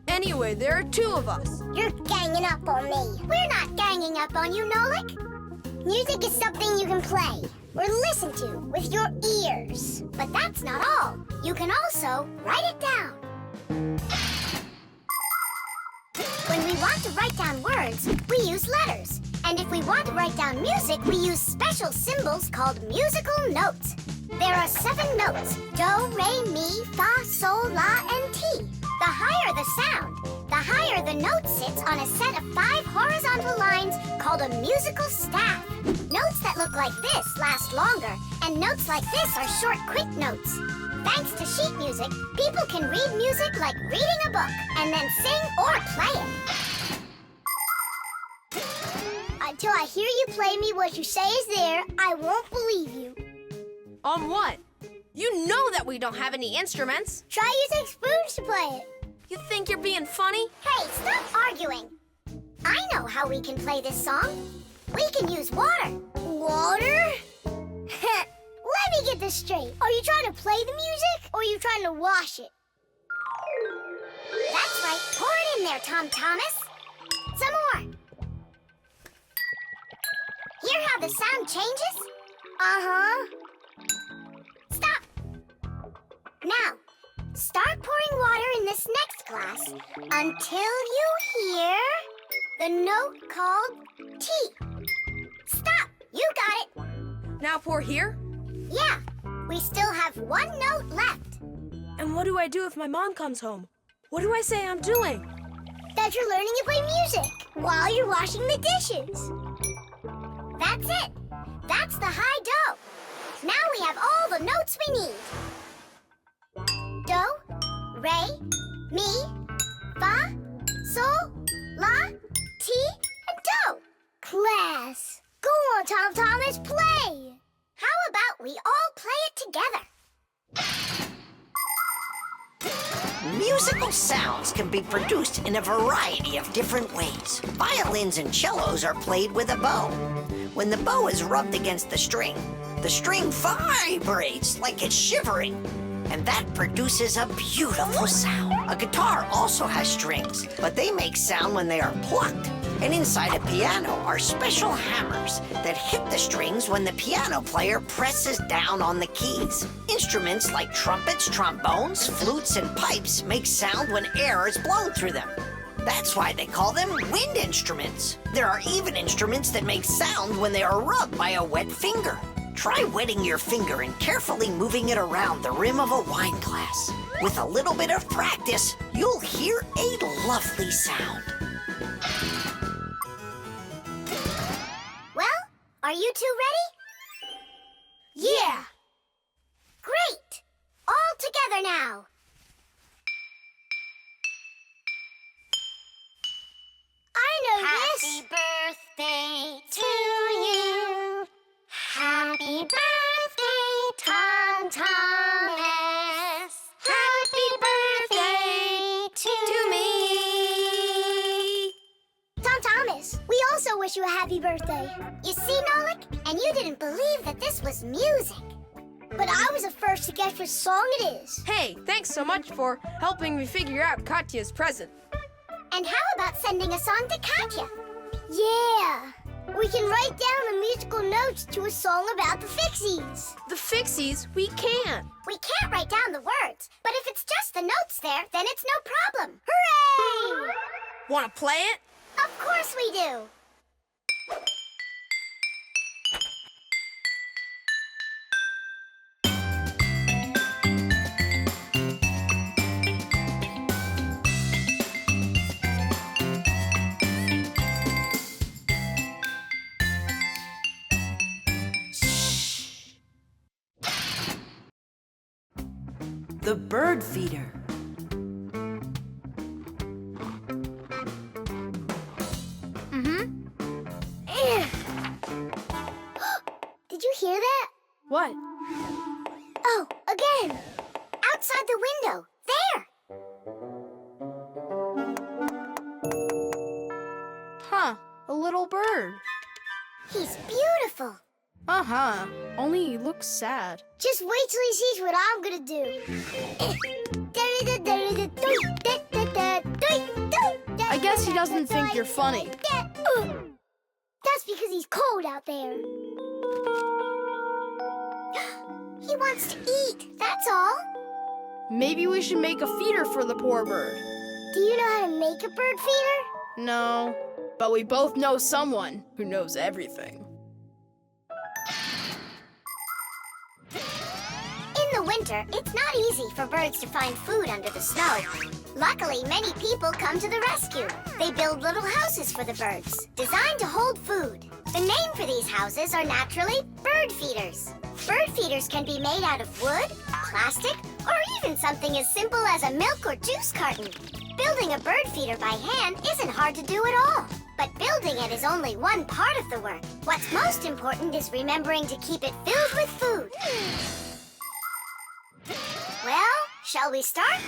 Anyway, there are two of us. You're ganging up on me. We're not ganging up on you, Nolik. Music is something you can play or listen to with your ears. But that's not all. You can also write it down. When we want to write down words, we use letters. And if we want to write down music, we use special symbols called musical notes. There are 7 notes: do, re, mi, fa, sol, la, and ti. The higher the sound, the higher the note sits on a set of 5 horizontal lines called a musical staff. Notes that look like this last longer, and notes like this are short, quick notes. Thanks to sheet music, people can read music like reading a book, and then sing or play it. Until I hear you play me what you say is there, I won't believe you. On what? You know that we don't have any instruments. Try using spoons to play it. You think you're being funny? Hey, stop arguing. I know how we can play this song. We can use water. Water? Let me get this straight. Are you trying to play the music, or are you trying to wash it? That's right. Pour it in there, Tom Thomas. Some more. Hear how the sound changes? Uh-huh. Stop. Now, start pouring water in this next glass until you hear the note called T. Stop. You got it. Now pour here? Yeah. We still have 1 note left. And what do I do if my mom comes home? What do I say I'm doing? That you're learning to play music while you're washing the dishes. That's it. That's the high do. Now we have all the notes we need. Do, re, mi, fa, sol, la, ti, and do. Class. Go on, Tom Thomas, play. How about we all play it together? Musical sounds can be produced in a variety of different ways. Violins and cellos are played with a bow. When the bow is rubbed against the string vibrates like it's shivering, and that produces a beautiful sound. A guitar also has strings, but they make sound when they are plucked. And inside a piano are special hammers that hit the strings when the piano player presses down on the keys. Instruments like trumpets, trombones, flutes, and pipes make sound when air is blown through them. That's why they call them wind instruments. There are even instruments that make sound when they are rubbed by a wet finger. Try wetting your finger and carefully moving it around the rim of a wine glass. With a little bit of practice, you'll hear a lovely sound. Well, are you two ready? Yeah. Great. All together now. I know this. Happy birthday to you. Happy birthday, Tom Thomas. Happy birthday to me. Tom Thomas, we also wish you a happy birthday. You see, Nolik? And you didn't believe that this was music. But I was the first to guess which song it is. Hey, thanks so much for helping me figure out Katya's present. And how about sending a song to Katya? Yeah. We can write down the musical notes to a song about the Fixies. The Fixies? We can't. We can't write down the words, but if it's just the notes there, then it's no problem. Hooray! Want to play it? Of course we do. The bird feeder. Did you hear that? What? Oh, again. Outside the window. There. Huh, a little bird. He's beautiful. Uh-huh, only he looks sad. Just wait till he sees what I'm gonna do. I guess he doesn't think you're funny. That's because he's cold out there. He wants to eat, that's all. Maybe we should make a feeder for the poor bird. Do you know how to make a bird feeder? No, but we both know someone who knows everything. In the winter, it's not easy for birds to find food under the snow. Luckily, many people come to the rescue. They build little houses for the birds, designed to hold food. The name for these houses are naturally bird feeders. Bird feeders can be made out of wood, plastic, or even something as simple as a milk or juice carton. Building a bird feeder by hand isn't hard to do at all. But building it is only one part of the work. What's most important is remembering to keep it filled with food. Well, shall we start?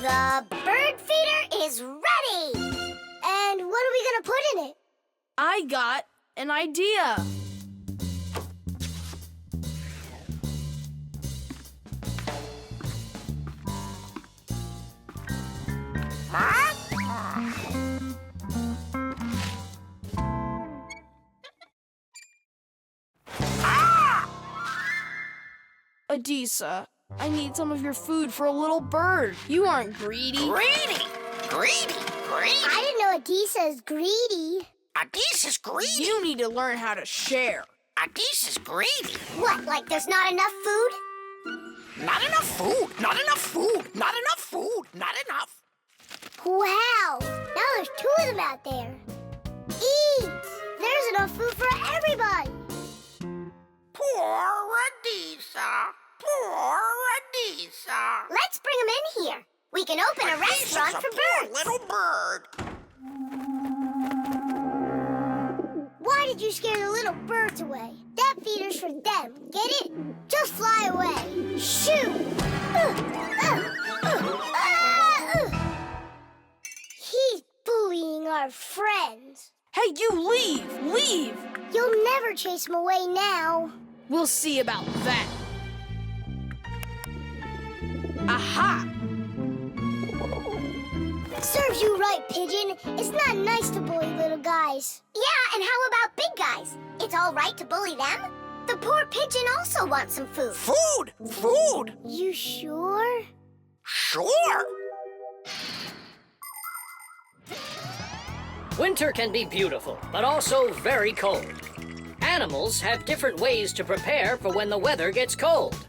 The bird feeder is ready! And what are we gonna put in it? I got an idea. Adisa, I need some of your food for a little bird. You aren't greedy. Greedy! Greedy! Greedy! I didn't know Adisa is greedy. Adisa's greedy! You need to learn how to share. Adisa's greedy! What, like there's not enough food? Not enough food! Not enough food! Not enough food! Not enough! Wow! Now there's two of them out there. Eat! There's enough food for everybody. Poor Adisa! Poor Adisa! Let's bring them in here. We can open a restaurant for birds. Little bird. Why did you scare the little birds away? That feeder's for them. Get it? Just fly away. Shoot! He's bullying our friends. Hey, you leave! Leave! You'll never chase him away now. We'll see about that. Aha! Serves you right, Pigeon. It's not nice to bully little guys. Yeah, and how about big guys? It's all right to bully them? The poor pigeon also wants some food. Food! Food! You sure? Sure! Winter can be beautiful, but also very cold. Animals have different ways to prepare for when the weather gets cold.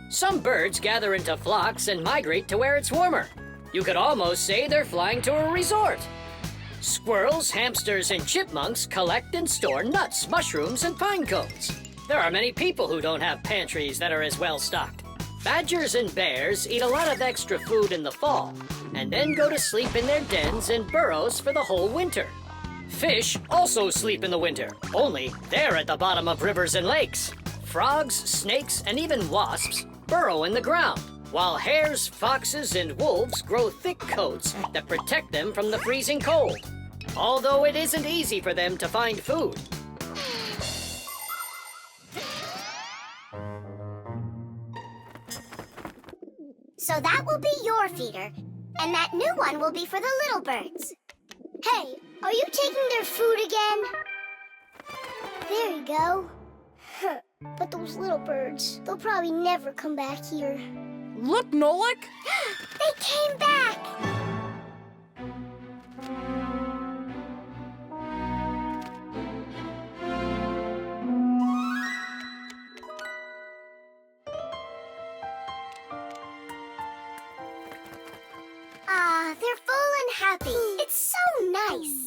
Some birds gather into flocks and migrate to where it's warmer. You could almost say they're flying to a resort. Squirrels, hamsters, and chipmunks collect and store nuts, mushrooms, and pine cones. There are many people who don't have pantries that are as well stocked. Badgers and bears eat a lot of extra food in the fall, and then go to sleep in their dens and burrows for the whole winter. Fish also sleep in the winter, only they're at the bottom of rivers and lakes. Frogs, snakes, and even wasps burrow in the ground. while hares, foxes, and wolves grow thick coats that protect them from the freezing cold. Although it isn't easy for them to find food. So that will be your feeder, and that new one will be for the little birds. Hey, are you taking their food again? There you go. But those little birds, they'll probably never come back here. Look, Nolik! They came back! Ah, they're full and happy. It's so nice.